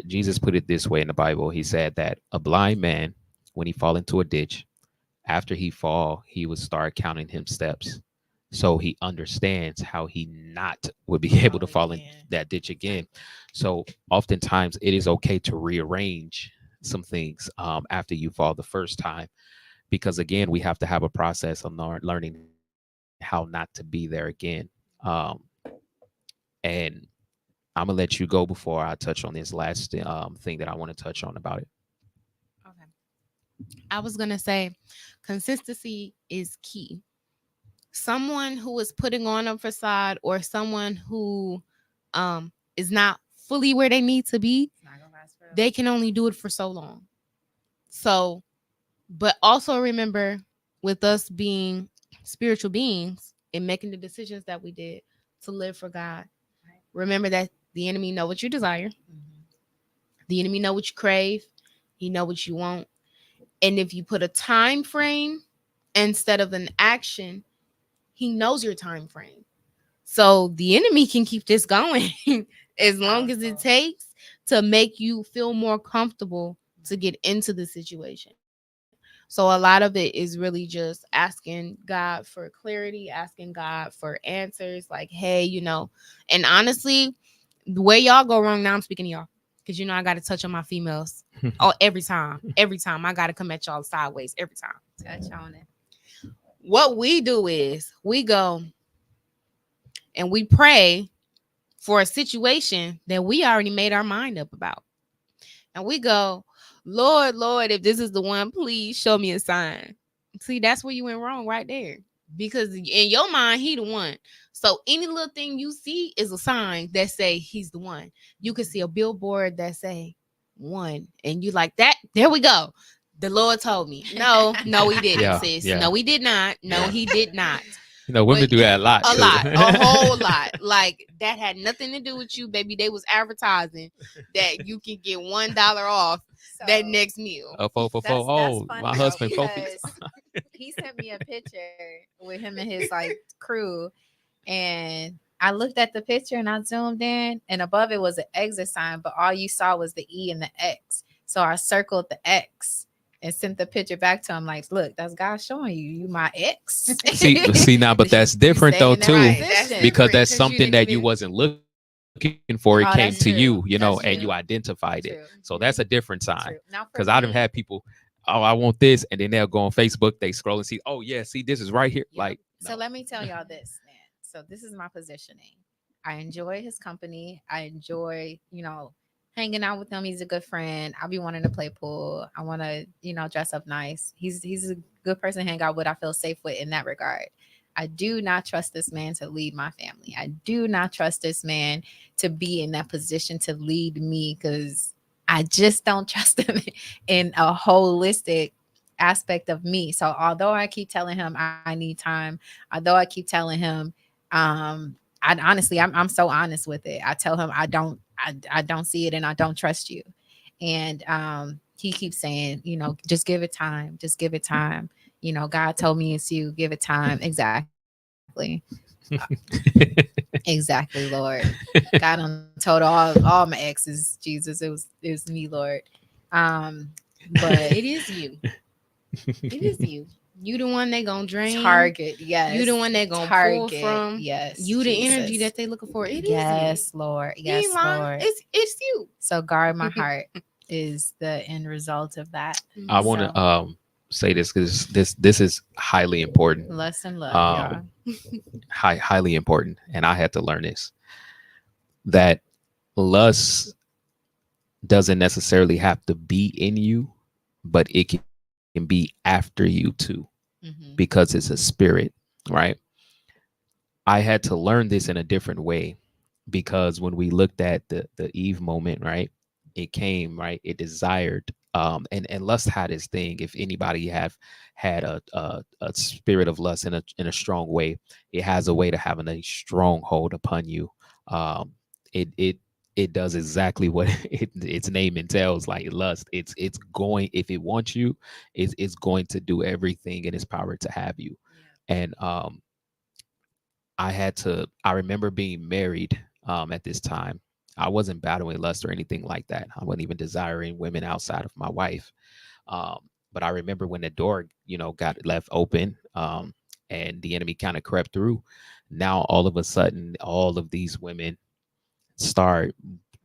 Jesus put it this way in the Bible. He said that a blind man, when he fall into a ditch, after he fall, he would start counting him steps. So he understands how he not would be able to Oh fall in yeah. that ditch again. Exactly. So oftentimes it is okay to rearrange some things, after you fall the first time, because again, we have to have a process of learning how not to be there again. And I'm gonna let you go before I touch on this last thing that I want to touch on about it. Okay. I was gonna say consistency is key. Someone who is putting on a facade or someone who is not fully where they need to be, It's not gonna last forever. they can only do it for so long. So, but also remember, with us being spiritual beings and making the decisions that we did to live for God, Right. remember that the enemy know what you desire, Mhm. the enemy know what you crave, he know what you want. And if you put a time frame instead of an action, he knows your time frame. So the enemy can keep this going as That's long as it powerful. takes to make you feel more comfortable to Right. get into the situation. So a lot of it is really just asking God for clarity, asking God for answers like, hey, and honestly, the way y'all go wrong now, I'm speaking to y'all because I got to touch on my females. Oh, every time I got to come at y'all sideways every time. Touch on it. What we do is we go and we pray for a situation that we already made our mind up about. And we go, Lord, Lord, if this is the one, please show me a sign. See, that's where you went wrong right there. Because in your mind, he the one. So any little thing you see is a sign that say he's the one. You can see a billboard that say one, and you like that. There we go. The Lord told me. No, no, he didn't, Yeah, sis. yeah, No, he did not. No, yeah. he did not. Women But do that a lot a too. lot, a whole lot. Like that had nothing to do with you, baby. They was advertising that you can get $1 off So that next meal. A four for four. that's Oh, funny my though, husband 4 piece. because he sent me a picture with him and his like crew, and I looked at the picture and I zoomed in, and above it was an exit sign, but all you saw was the E and the X. So I circled the X, and sent the picture back to him like, look, that's God showing you, you my ex. See now, but that's You different stay though in that too, That's position. because different that's because you something didn't that you even. wasn't looking for. It came to you, Oh, that's true. and you That's true. identified it. True. So that's a different sign. True. Now for Because I done me, had people, oh, I want this, and then they'll go on Facebook, they scroll and see, oh yeah, see this is right here. yep. Like So no. let me tell y'all this, man. So this is my positioning. I enjoy his company. I enjoy, hanging out with him. He's a good friend. I'll be wanting to play pool. I want to, dress up nice. He's a good person to hang out with. I feel safe with in that regard. I do not trust this man to lead my family. I do not trust this man to be in that position to lead me because I just don't trust him in a holistic aspect of me. So although I keep telling him I need time, although I keep telling him, I honestly, I'm so honest with it. I tell him I don't see it and I don't trust you. And he keeps saying, just give it time, just give it time. God told me it's you. Give it time. Exactly. Exactly, Lord. God done told all my exes, Jesus, it was me, Lord. Um, but It is you. It is you. You the one they gonna drain. Target, yes. You the one they gonna pull Target, from. yes. You the energy Jesus. that they looking for. It is Yes, Lord. you. You ain't Yes, lying. Lord. It's you. So guard my heart is the end result of that. I want So to say this because this is highly important. lust and love, y'all. Um, highly important, and I had to learn this, that lust doesn't necessarily have to be in you, but it can be after you too, Mm-hmm. because it's a spirit, right? I had to learn this in a different way, because when we looked at the Eve moment, right, it came, right, it desired, and lust had this thing. If anybody have had a spirit of lust in a strong way, it has a way to having a stronghold upon you. um it it does exactly what its name entails, like lust. It's going, if it wants you, it's going to do everything in its power to have you. And I remember being married at this time. I wasn't battling lust or anything like that. I wasn't even desiring women outside of my wife. But I remember when the door, got left open, and the enemy kind of crept through. Now all of a sudden, all of these women start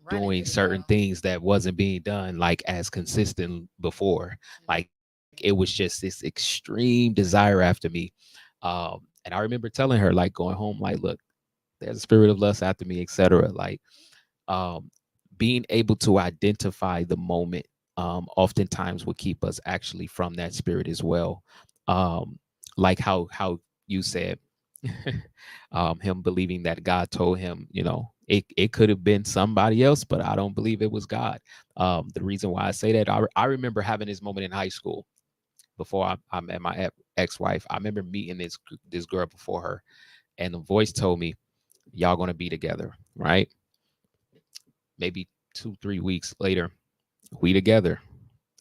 Running doing through the certain door. things that wasn't being done like as consistent before. Like it was just this extreme desire after me. And I remember telling her, like, going home, like, look, there's a spirit of lust after me, etc. Like, um, being able to identify the moment, oftentimes will keep us actually from that spirit as well. Um, like how you said, him believing that God told him, it could have been somebody else, but I don't believe it was God. The reason why I say that, I remember having this moment in high school before I met my ex-wife. I remember meeting this girl before her, and the voice told me, y'all gonna be together, right? Maybe 2-3 weeks later, we together.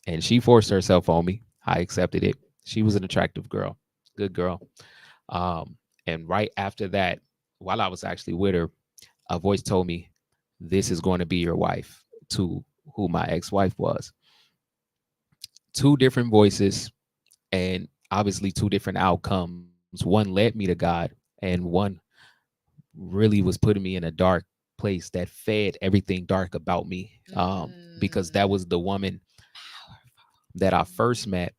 And she forced herself on me. I accepted it. She was an attractive girl, good girl. um, and right after that, while I was actually with her, a voice told me, this is going to be your wife, to who my ex-wife was. Two different voices, and obviously two different outcomes. One led me to God, and one really was putting me in a dark place that fed everything dark about me. Because that Mm. was the woman that I first met.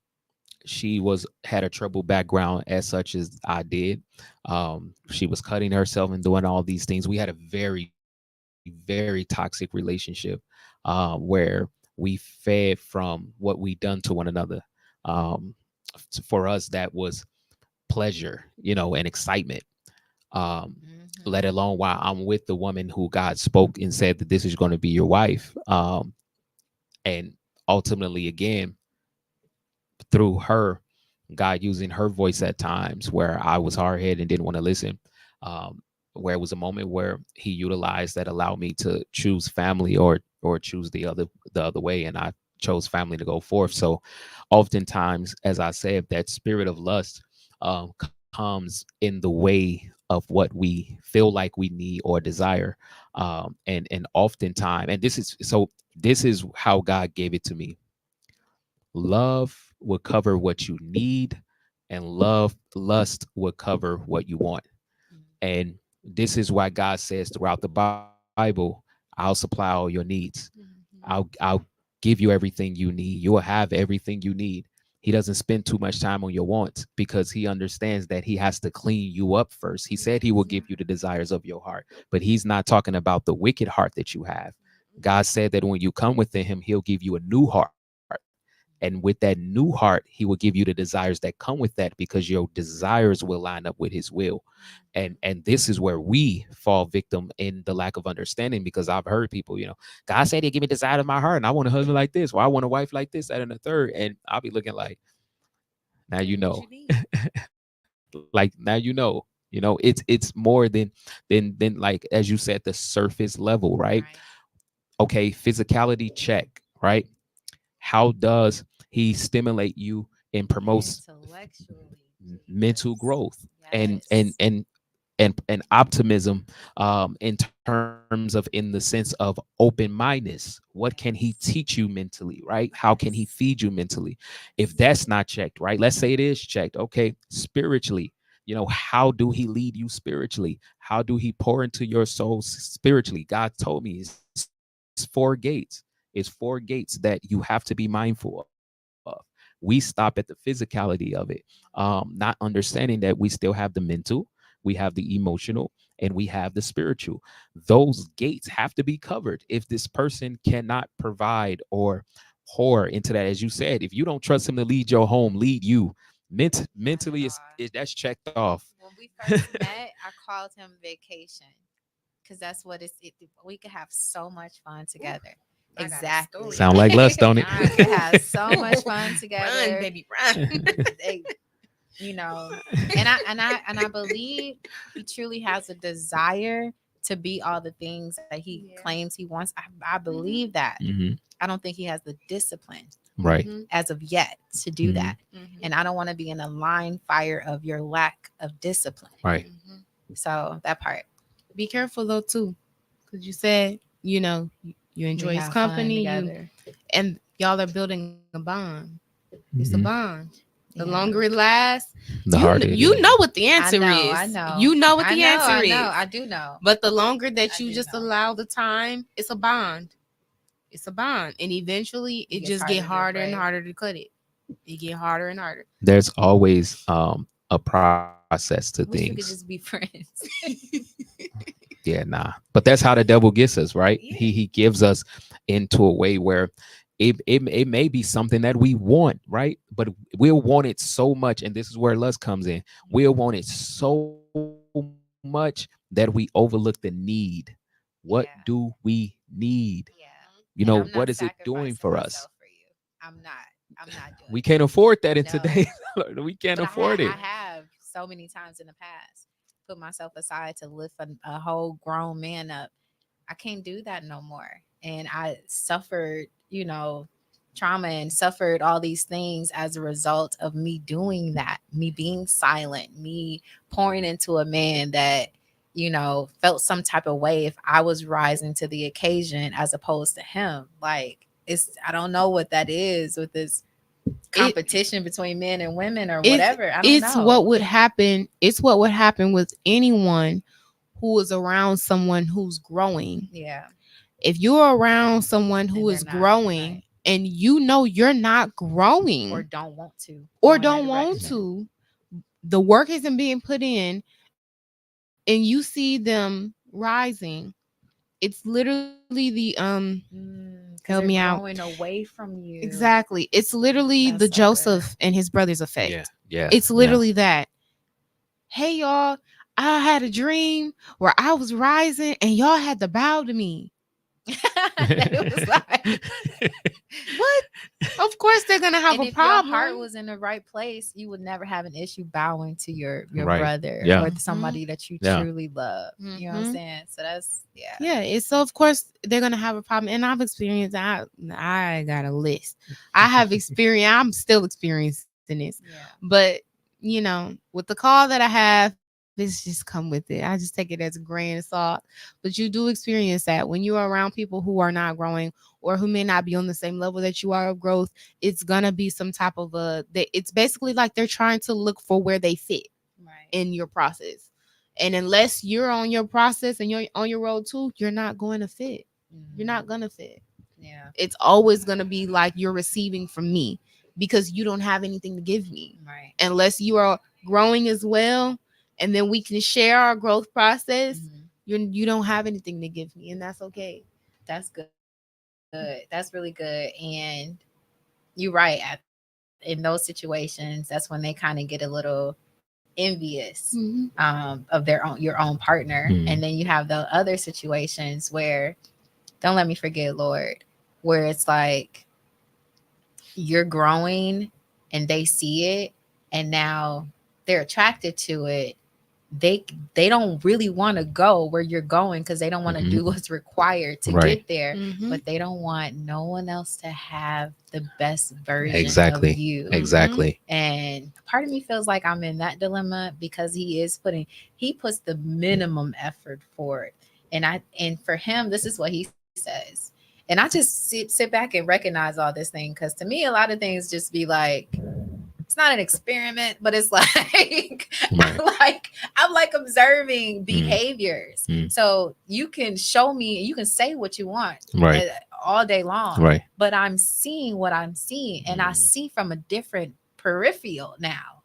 She had a troubled background as such as I did. She was cutting herself and doing all these things. We had a very, very toxic relationship, where we fed from what we done to one another. Um, for us, that was pleasure, and excitement. um, Mhm. let alone while I'm with the woman who God spoke and said that this is going to be your wife. And ultimately, again, through her, God using her voice at times where I was hard headed and didn't want to listen. Um, where it was a moment where He utilized that allowed me to choose family, or choose the other way, and I chose family to go forth. So, oftentimes, as I said, that spirit of lust comes in the way of what we feel like we need or desire, and oftentimes, and this is how God gave it to me. Love will cover what you need, and lust will cover what you want. And this is why God says throughout the Bible, I'll supply all your needs. I'll give you everything you need. You will have everything you need. He doesn't spend too much time on your wants because he understands that he has to clean you up first. He said he will give you the desires of your heart, but he's not talking about the wicked heart that you have. God said that when you come within him, he'll give you a new heart. And with that new heart, he will give you the desires that come with that because your desires will line up with his will. And this is where we fall victim in the lack of understanding, because I've heard people, God said he'd give me the desire of my heart and I want a husband like this, or I want a wife like this, that, and the third. And I'll be looking like, now you What know. you need. Like now it's more than like, as you said, the surface level, right? Right. Okay, physicality check, right? How does he stimulate you and promotes Intellectually, mental Jesus. growth and and Yes. and and optimism, in terms of, in the sense of open-mindedness? What can he Yes. teach you mentally, right? How can he Yes. feed you mentally? If that's not checked, right, let's say it is checked, okay, spiritually, how do he lead you spiritually? How do he pour into your soul spiritually? God told me it's 4 gates. It's 4 gates that you have to be mindful of. We stop at the physicality of it, not understanding that we still have the mental, we have the emotional, and we have the spiritual. Those gates have to be covered if this person cannot provide or pour into that. As you said, if you don't trust him to lead your home, lead you mentally, Y'all. that's checked off. When we first met, I called him vacation because that's what we could have so much fun together. I got a Exactly. story on Sound like lust, don't it? We could have so much fun Run, together. baby, run. They, you know, and I believe he truly has a desire to be all the things that he Yeah. claims he wants. I believe that. Hmm. I don't think he has the discipline Right. as of yet to do Mhm. that. And I don't want to be in a line fire of your lack of discipline. Right. So that part. Be careful though too, because you said you enjoy We his have fun company, together. and y'all are building a bond. It's a Mhm. bond. The Yeah. longer it lasts, The harder it you is. know what the I answer know, is. I know. You know what I the know, answer I know. is. I do know. But the longer that I you do just know. allow the time, it's a bond. It's a bond, and eventually It it gets just get harder to harder and break. harder to cut it. It get harder and harder. There's always a process to Wish we things. could just be friends. Yeah, nah. But that's how the devil gets us, right? Yeah. He gives us into a way where it may be something that we want, right? But we'll want it so much, and this is where lust comes in. We'll want it so much that we overlook the need. What Yeah. do we need? Yeah. And I'm What not is it doing sacrificing for us? myself for you. I'm not. I'm not We doing can't afford that in that. No. today. We can't But afford I it. have so many times in the past put myself aside to lift a whole grown man up. I can't do that no more. And I suffered, trauma and suffered all these things as a result of me doing that, me being silent, me pouring into a man that, felt some type of way if I was rising to the occasion as opposed to him. Like, I don't know what that is with this It competition between men and women or it's whatever. I don't it's know. what would happen. It's what would happen with anyone who is around someone who's growing. Yeah. If you're around someone who And they're is not, growing right. and you're not growing Or don't want to go or in that don't want direction. to, the work isn't being put in, and you see them rising, it's literally the help Because me they're out. growing away from you. Exactly. It's literally That's the so good. Joseph and his brothers Yeah, effect. yeah, It's yeah. literally that. Hey y'all, I had a dream where I was rising and y'all had to bow to me. That it was like, What? Of course they're gonna have and a if your heart problem. was in the right place, you would never have an issue bowing to your Right. brother Yeah. or somebody that you Yeah. truly love. You know what I'm Mhm. saying? So that's yeah. Yeah, it's so of course they're gonna have a problem. And I've experienced I got a list. I have experienced I'm still experiencing this. Yeah. But with the call that I have, let's just come with it. I just take it as a grain of salt. But you do experience that when you are around people who are not growing or who may not be on the same level that you are of growth. It's gonna be some type of it's basically like they're trying to look for where they fit Right. in your process. And unless you're on your process and you're on your road too, you're not going to fit. You're not Mhm. gonna fit. Yeah. It's always gonna be like you're receiving from me because you don't have anything to give me. Right. Unless you are growing as well, and then we can share our growth process. Mhm. You don't have anything to give me, and that's okay. That's good. That's really good. And you're right. In those situations, that's when they kind of get a little envious Mm-hmm. of your own partner. And then you have the Mm. other situations where, don't let me forget, Lord, where it's like you're growing and they see it and now they're attracted to it. They don't really want to go where you're going because they don't want to Mhm. do what's required to Right. get there, Mm-hmm. but they don't want no one else to have the best version of Exactly. you. Mm-hmm. Exactly. And part of me feels like I'm in that dilemma because he puts the minimum effort for it. And for him, this is what he says. And I just sit back and recognize all this thing because to me, a lot of things just be like, it's not an experiment, but it's like Right. I'm like observing Mm. behaviors. Mm. So you can show me, you can say what you want Right. all day long, Right. but I'm seeing what I'm seeing, and I Mm. see from a different peripheral now.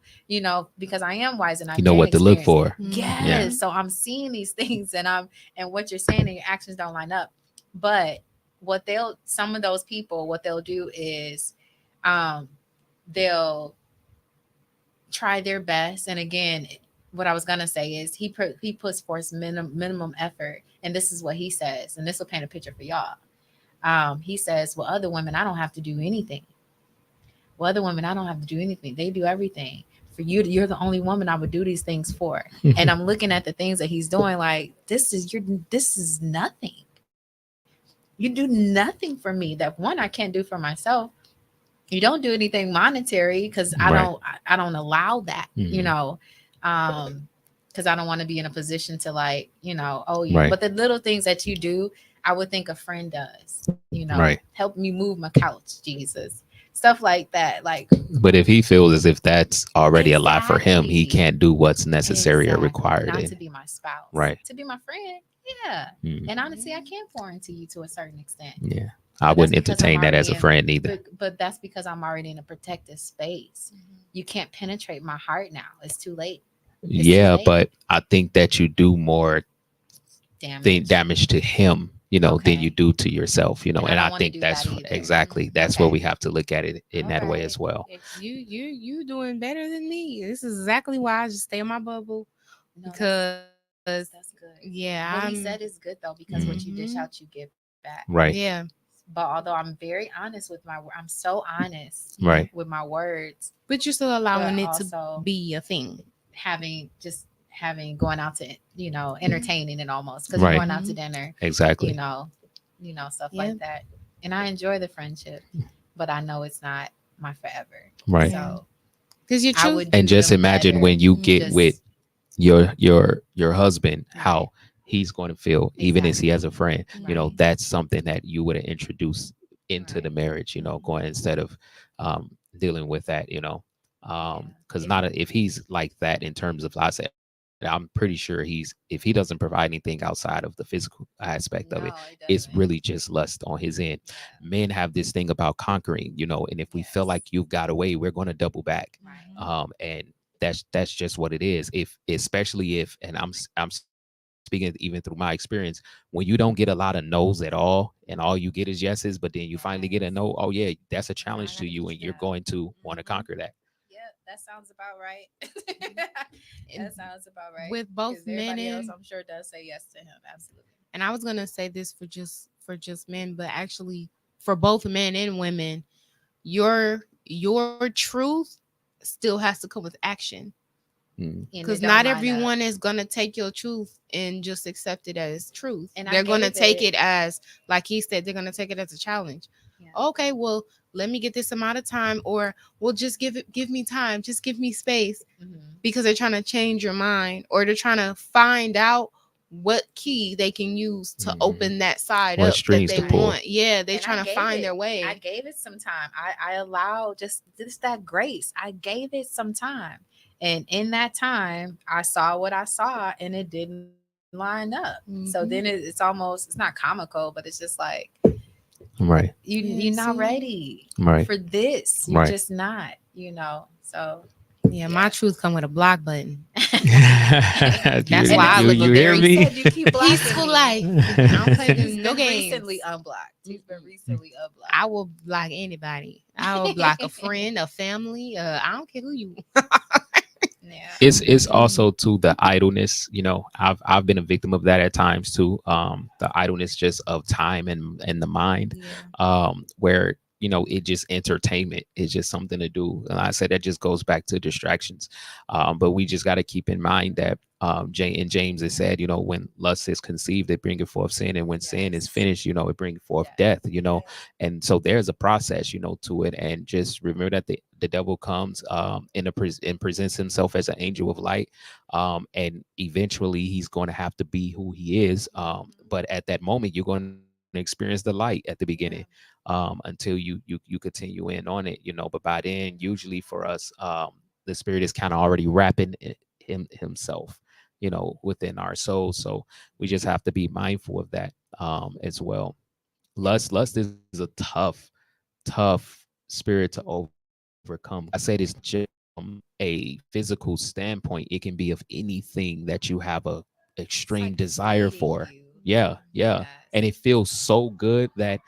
Because I am wise and You I've know gained what to look experience. for. Yeah. Yes, so I'm seeing these things, and what you're saying and your actions don't line up. But some of those people, what they'll do is, um, they'll try their best. And again, what I was gonna say is he puts forth minimum effort, and this is what he says, and this will paint a picture for y'all. He says, "Well, other women, I don't have to do anything. Well, other women, I don't have to do anything. They do everything. For you, you're the only woman I would do these things for." And I'm looking at the things that he's doing, like this is nothing. You do nothing for me that one I can't do for myself. You don't do anything monetary because Right. I don't allow that, Mm. because I don't want to be in a position to, like, oh you. Right. But the little things that you do, I would think a friend does, Right. help me move my couch, Jesus, stuff like that, like, But if he feels as if that's already a lot for him, he exactly, can't do what's necessary or exactly, required. not And to be my spouse, right. to be my friend. Yeah. Mm. And honestly, I can pour into you to a certain extent, Yeah. I but that's wouldn't because I'm entertain that as already a in friend either. but that's because I'm already in a protected space. You can't penetrate my heart now. It's too late. It's too Yeah, late. but I think that you do more Damage. damage to him, than you Okay. do to yourself, And I and don't I want to think do that's that either. exactly that's what Okay. we have to look at it in All that way right. as well. You doing better than me. This is exactly why I just stay in my bubble No, because that's good. yeah, What he I'm. said is good though, because what Mm. you dish Mhm. out, you get back. Right. Yeah, But although I'm very honest with I'm so honest Right. with my words, but you're still but allowing it to also be a thing. having going out to, entertaining it almost, because you're Right. going out to Hmm. dinner, you Exactly. know stuff Yeah, like that. And I enjoy the friendship, but I know it's not my forever. Right. yeah. So Because your I truth. would And do just them imagine better, when you Mhm. get with just your husband, right, how he's going to feel, even if he has exactly, a friend. right, That's something that you would introduce into the right. marriage. Mhm. Going instead of dealing with that. Yeah. Because not if he's like that in terms of, I said, I'm pretty sure if he doesn't provide anything outside of the physical aspect of it, No, it it's doesn't. really just lust on his end. Yeah. Men have this thing about conquering, and if we feel like Yes. you've got away, we're going to double back. Right. And that's just what it is. If especially if, and I'm speaking even through my experience, when you don't get a lot of no's at all, and all you get is yeses, but then you finally get a no, Yes. oh yeah, that's a challenge Now to I gotta you, and get you're you going down. to want to conquer Hmm. that. Yep, that sounds about right. And That sounds about right. with both Because men everybody else, and I'm sure, does say yes to him. Absolutely. and I was gonna say this for just men, but actually for both men and women, your truth still has to come with action. Mm. And Because it don't not line up. everyone is gonna take your truth and just accept it as truth. And I They're gonna gave take it. it as, like he said, they're gonna take it as a challenge. Yeah. Okay, well, let me get this amount of time, or well, just give me time, just give me space, because they're trying to change your mind, or they're trying to find out what key they can use to open that side What up that strings they to pull. want. Yeah, they're And I trying to gave find it. their I way. gave it some time. I allowed just that grace. I gave it some time. And in that time, I saw what I saw and it didn't line up. So then it's almost, it's not comical, but it's just like Right. you're Yeah, not see? ready Right. for this. You're Right. just not, you know. So Yeah, yeah. my truth come with a block button. you, That's why I live a you hear very You me? said you keep blocking peaceful me. life. I don't play He's no been games. recently unblocked. He's been recently unblocked. I will block anybody. I will block a friend, a family. I don't care who you. Yeah. It's also to the idleness, I've been a victim of that at times too, the idleness just of time and the mind, Yeah. where it just entertainment is just something to do, and I said that just goes back to distractions, but we just got to keep in mind that James has said, when lust is conceived, it bringeth forth sin, and when sin is Yes. finished, it bringeth forth Yes. death, and so there's a process, to it, and just remember that the devil comes and presents himself as an angel of light, and eventually he's going to have to be who he is, but at that moment you're going to experience the light at the beginning, until you continue in on it, but by then usually for us, the spirit is kind of already wrapping himself, within our souls, so we just have to be mindful of that, as well. Lust is a tough spirit to overcome. I said it's just a physical standpoint. It can be of anything that you have a It's extreme like desire feeding for. you. Yeah, yeah. And Yes. it feels so good that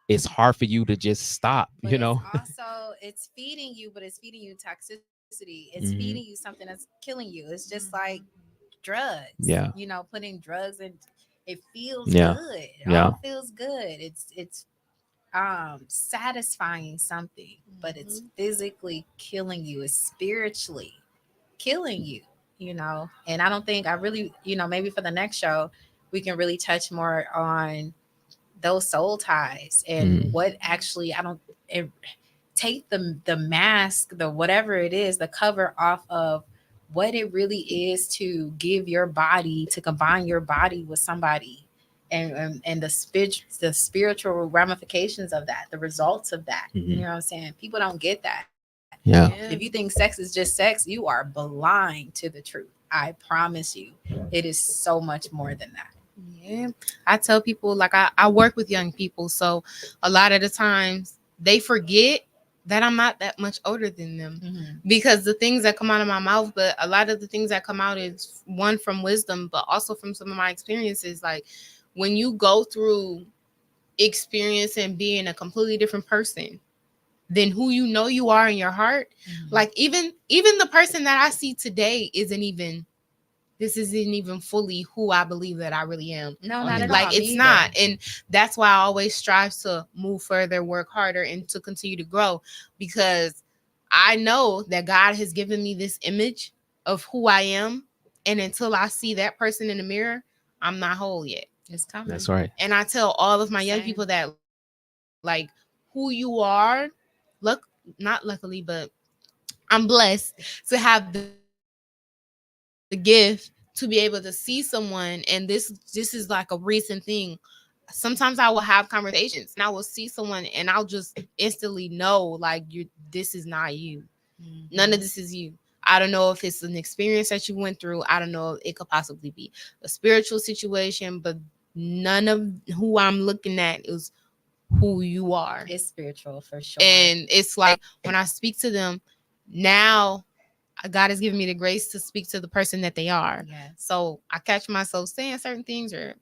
it's hard for you to just stop, But it's also it's feeding you, but it's feeding you toxicity. It's feeding you Hmm. something that's killing you. It's just like drugs, Yeah, putting drugs in. It feels yeah, good. It all yeah. feels good. It's satisfying something, but it's physically killing you. It's spiritually killing you, And I don't think I really, maybe for the next show we can really touch more on those soul ties and Mm. what actually I don't it, take the mask, the whatever it is, the cover off of what it really is to give your body, to combine your body with somebody, and the spiritual ramifications of that, the results of that. You Hmm. know what I'm saying? People don't get that. If you Yeah. think sex is just sex, you are blind to the truth. I promise you, it is so much more than that. Yeah. I tell people, like, I work with young people, so a lot of the times they forget that I'm not that much older than them, because the things that come out of my mouth, but a lot of the things that come out is one from wisdom, but also from some of my experiences. Like, when you go through experience and being a completely different person than who you know you are in your heart, like, even the person that I see today isn't even fully who I believe that I really am. No, not at Like, all. it's Me either. not. And that's why I always strive to move further, work harder, and to continue to grow, because I know that God has given me this image of who I am. And until I see that person in the mirror, I'm not whole yet. It's coming. That's right. And I tell all of my young Same. people that, like, who you are, not luckily, but I'm blessed to have the gift to be able to see someone, and this is like a recent thing. Sometimes I will have conversations and I will see someone and I'll just instantly know, like, this is not you. None of this is you. I don't know if it's an experience that you went through. I don't know. It could possibly be a spiritual situation, but none of who I'm looking at is who you are. It's spiritual for sure. And it's like, when I speak to them now, God has given me the grace to speak to the person that they are. Yes. So I catch myself saying certain things, or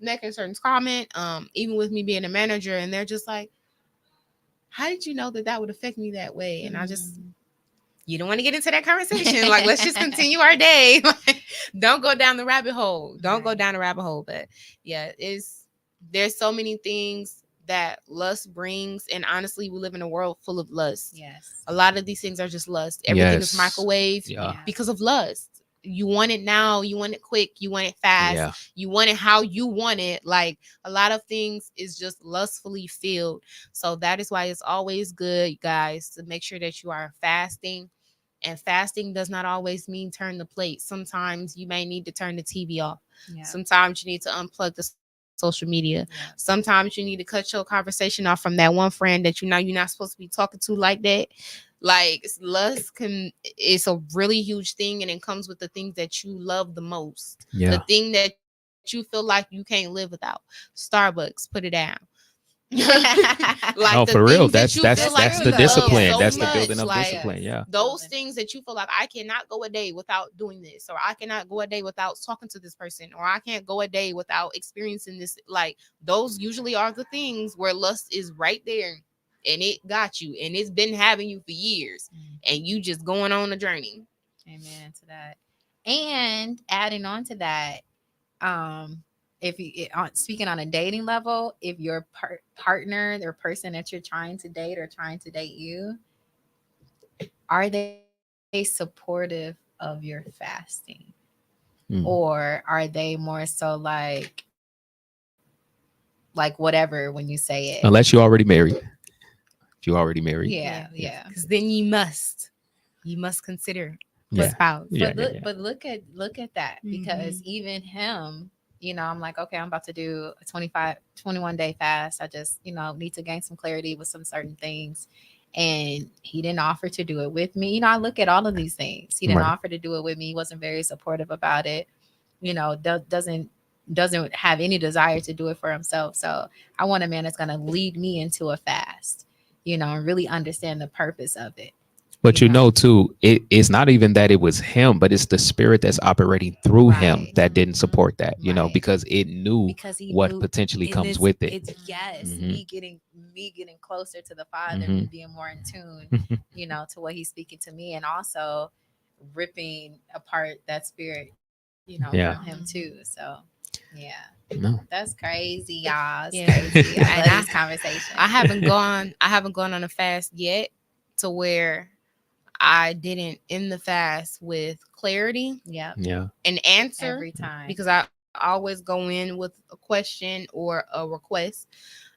making certain comment, even with me being a manager, and they're just like, how did you know that that would affect me that way? And I just, you don't want to get into that conversation. Like, let's just continue our day. Like, don't go down the rabbit hole. Don't go Right. down the rabbit hole. But yeah, there's so many things that lust brings, and honestly, we live in a world full of lust. Yes. A lot of these things are just lust. Everything is Yes. microwave Yeah. because of lust. you want it now, you want it quick, you want it fast, Yeah. you want it how you want it. Like a lot of things is just lustfully filled. So that is why it's always good, guys, to make sure that you are fasting. And fasting does not always mean turn the plate. Sometimes you may need to turn the TV off. Yeah. Sometimes you need to unplug the social media. Yeah. Sometimes you need to cut your conversation off from that one friend that you know you're not supposed to be talking to like that. Like lust can it's a really huge thing, and it comes with the things that you love the most. The Yeah. thing that you feel like you can't live without. Starbucks, put it down. Like the No, for things real. that you feel That's like That's you true the though. love Yeah. discipline. so That's the much. building of Like discipline. Yeah. those things that you feel like I cannot go a day without doing this, or I cannot go a day without talking to this person, or I can't go a day without experiencing this. Like those usually are the things where lust is right there, and it got you, and it's been having you for years, and you just going on a journey. Amen to that. And adding on to that, if you speaking on a dating level, if your partner or person that you're trying to date or trying to date you, are they supportive of your fasting, Mm. or are they more so like whatever when you say it? Unless you're already married. If you're already married. Yeah, Yeah. yeah. Because then you must consider a Yeah. spouse. Yeah. But Yeah. look, Yeah. but look at that, because Mhm. even him, I'm like, okay, I'm about to do a 21 day fast. I just, need to gain some clarity with some certain things. And he didn't offer to do it with me. I look at all of these things. He didn't Right. offer to do it with me. He wasn't very supportive about it. Doesn't have any desire to do it for himself. So I want a man that's going to lead me into a fast, and really understand the purpose of it. But you know too, it's not even that it was him, but it's the spirit that's operating through him Right. that didn't support that, Right. because it knew Because he what knew potentially it comes is with it. it's yes, Hmm. me getting closer to the Father, Hmm. me being more in tune, to what he's speaking to me, and also ripping apart that spirit, from Yeah. him too. So yeah. No. That's crazy, y'all. It's Yeah. crazy. I love And these conversations. I haven't gone on a fast yet to where I didn't end the fast with clarity, Yep. Yeah. an answer, Every time. because I always go in with a question or a request.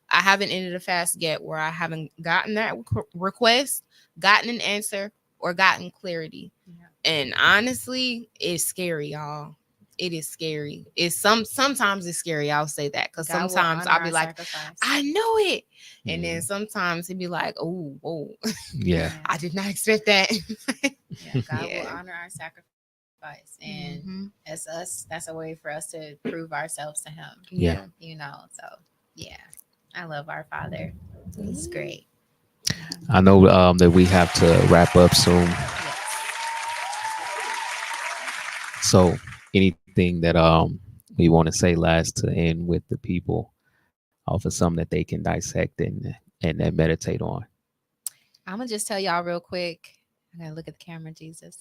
I haven't ended a fast yet where I haven't gotten that request, gotten an answer, or gotten clarity. Yeah. And honestly, it's scary, y'all. It is scary. Sometimes it's scary. I'll say that because God will sometimes honor I'll our be like, sacrifice. I know it, and then Mhm. sometimes he'd be like, oh, whoa, Yeah. I did not expect that. Yeah, God will Yeah. honor our sacrifice, and Hmm. as us, that's a way for us to prove ourselves to Him. Yeah. Yeah. So yeah, I love our Father. He's great. I know that we have to wrap up soon. Yes. So anything that we want to say last to end with the people, for something that they can dissect and meditate on. I'm gonna just tell y'all real quick. I gotta look at the camera, Jesus.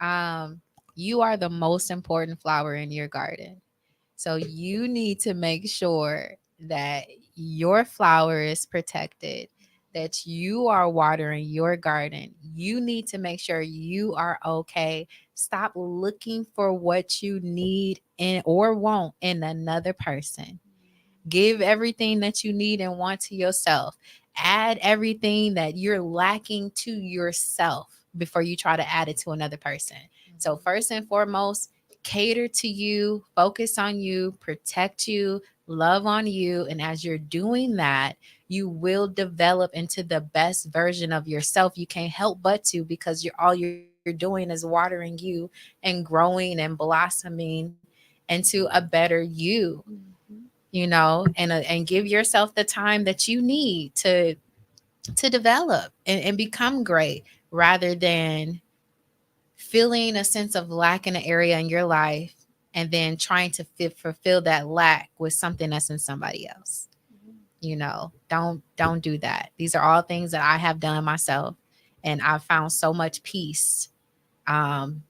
Um, you are the most important flower in your garden. So you need to make sure that your flower is protected, that you are watering your garden. You need to make sure you are okay. Stop looking for what you need in or want in another person. Give everything that you need and want to yourself. Add everything that you're lacking to yourself before you try to add it to another person. So, first and foremost, cater to you, focus on you, protect you, love on you. And as you're doing that, you will develop into the best version of yourself. You can't help but to, because all you're doing is watering you and growing and blossoming into a better you, and give yourself the time that you need to develop and become great, rather than feeling a sense of lack in an area in your life and then trying to fulfill that lack with something that's in somebody else. Don't do that. These are all things that I have done myself, and I've found so much peace, um,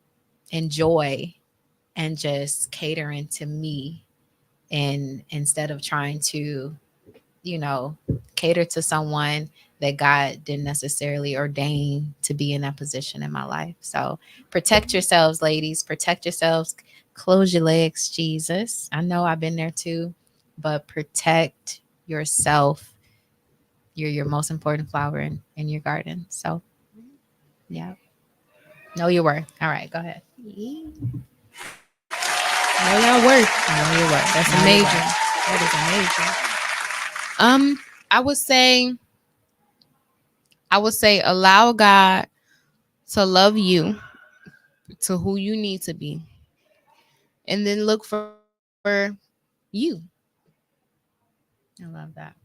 and joy, and just catering to me, and instead of trying to, you know, cater to someone that God didn't necessarily ordain to be in that position in my life. So protect yourselves, ladies. Protect yourselves. Close your legs, Jesus. I know I've been there too, but protect yourself. You're your most important flower in your garden. So, yeah, know your worth. All right, go ahead. Know your worth. Know your worth. That's Know your amazing. worth. That is amazing. I would say allow God to love you to who you need to be, and then look for you. I love that.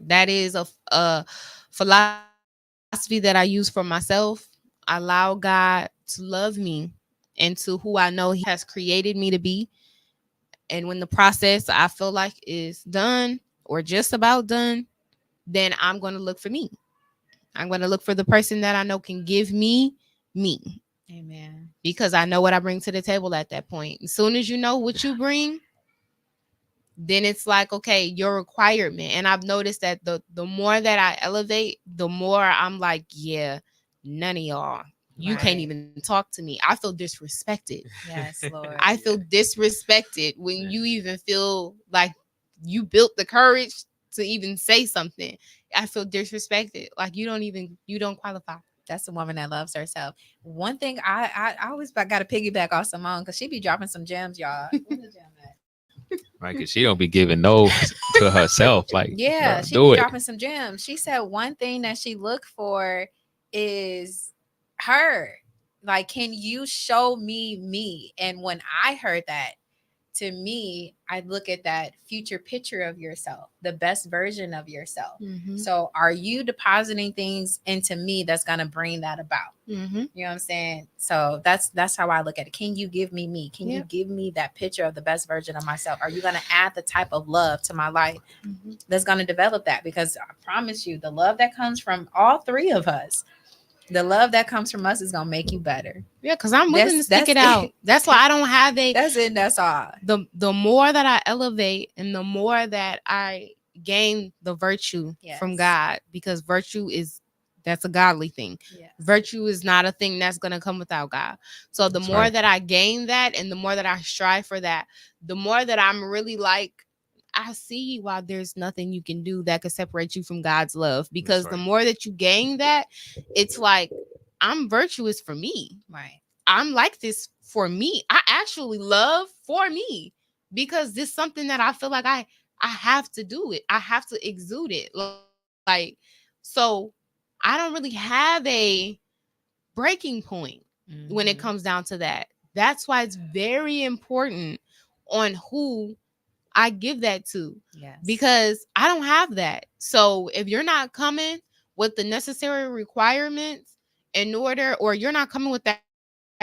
That is a philosophy that I use for myself. Allow God to love me into who I know He has created me to be. And when the process I feel like is done or just about done, then I'm going to look for me. I'm going to look for the person that I know can give me me, Amen. because I know what I bring to the table at that point. As soon as you know what you bring, then it's like, okay, your requirement. And I've noticed that the more that I elevate, the more I'm like, yeah, none of y'all, you can't Right. even talk to me. I feel disrespected. Yes, Lord. I feel disrespected when you even feel like you built the courage to even say something. I feel disrespected. Like you don't qualify. That's a woman that loves herself. One thing I always got to piggyback off Simone because she be dropping some gems, y'all. Where's the gem at? Right, because she don't be giving no to herself. Like, Yeah, girl, she be do it. dropping some gems. She said one thing that she looked for is her. Like, can you show me me? And when I heard that, to me, I look at that future picture of yourself, the best version of yourself. Mm-hmm. So, are you depositing things into me that's gonna bring that about? Mm-hmm. You know what I'm saying? So that's how I look at it. Can you give me me? Can you Yep. give me that picture of the best version of myself? Are you gonna add the type of love to my life Mm-hmm. that's gonna develop that? Because I promise you, the love that comes from all three of us, the love that comes from us is gonna make you better. Yeah, because I'm willing to stick That's it out. That's why I don't have That's it. That's all. the more that I elevate and the more that I gain the virtue from Yes. God, because virtue is that's a godly thing. Yes. Virtue is not a thing that's going to come without God. So the That's more right. that I gain that and the more that I strive for that, the more that I'm really like, I see why there's nothing you can do that could separate you from God's love. Because the right. more that you gain that, it's like, I'm virtuous for me. Right. I'm like this for me. I actually love for me, because this is something that I feel like I have to do it. I have to exude it. Like, so I don't really have a breaking point when it Mhm. comes down to that. That's why it's very important on who I give that to, Yes. because I don't have that. So if you're not coming with the necessary requirements in order, or you're not coming with that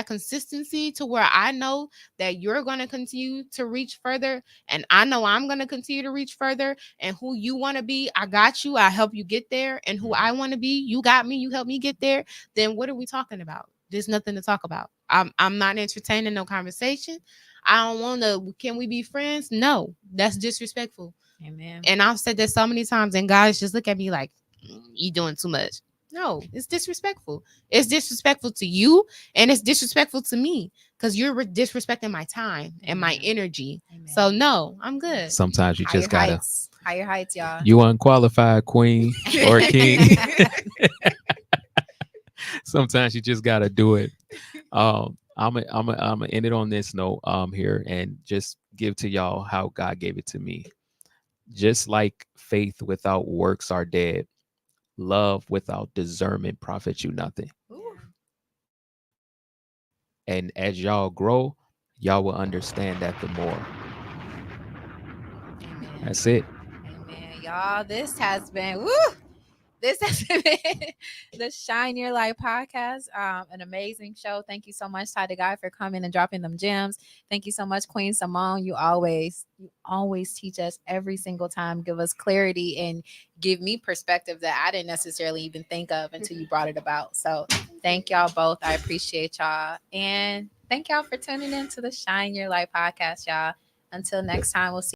consistency to where I know that you're going to continue to reach further, and I know I'm going to continue to reach further, and who you want to be, I got you, I help you get there, and who I want to be, you got me, you help me get there, then what are we talking about? There's nothing to talk about. I'm not entertaining no conversation. I don't want to. Can we be friends? No, that's disrespectful. Amen. And I've said that so many times, and guys just look at me like, you doing too much. No, it's disrespectful. It's disrespectful to you, and it's disrespectful to me, because you're disrespecting my time and my Amen. energy. Amen. So no, I'm good. Sometimes you Higher just gotta. heights. Higher heights, y'all. You unqualified queen or king. Sometimes you just gotta do it. I'm gonna end it on this note here and just give to y'all how God gave it to me. Just like faith without works are dead, love without discernment profits you nothing. Ooh. And as y'all grow, y'all will understand that the more. Amen. That's it. Amen. Y'all, this has been woo. This has been the Shine Your Light podcast. An amazing show. Thank you so much, Ty the Guy, for coming and dropping them gems. Thank you so much, Queen Simone. You always teach us every single time, give us clarity and give me perspective that I didn't necessarily even think of until you brought it about. So thank y'all both. I appreciate y'all. And thank y'all for tuning in to the Shine Your Light podcast, y'all. Until next time, we'll see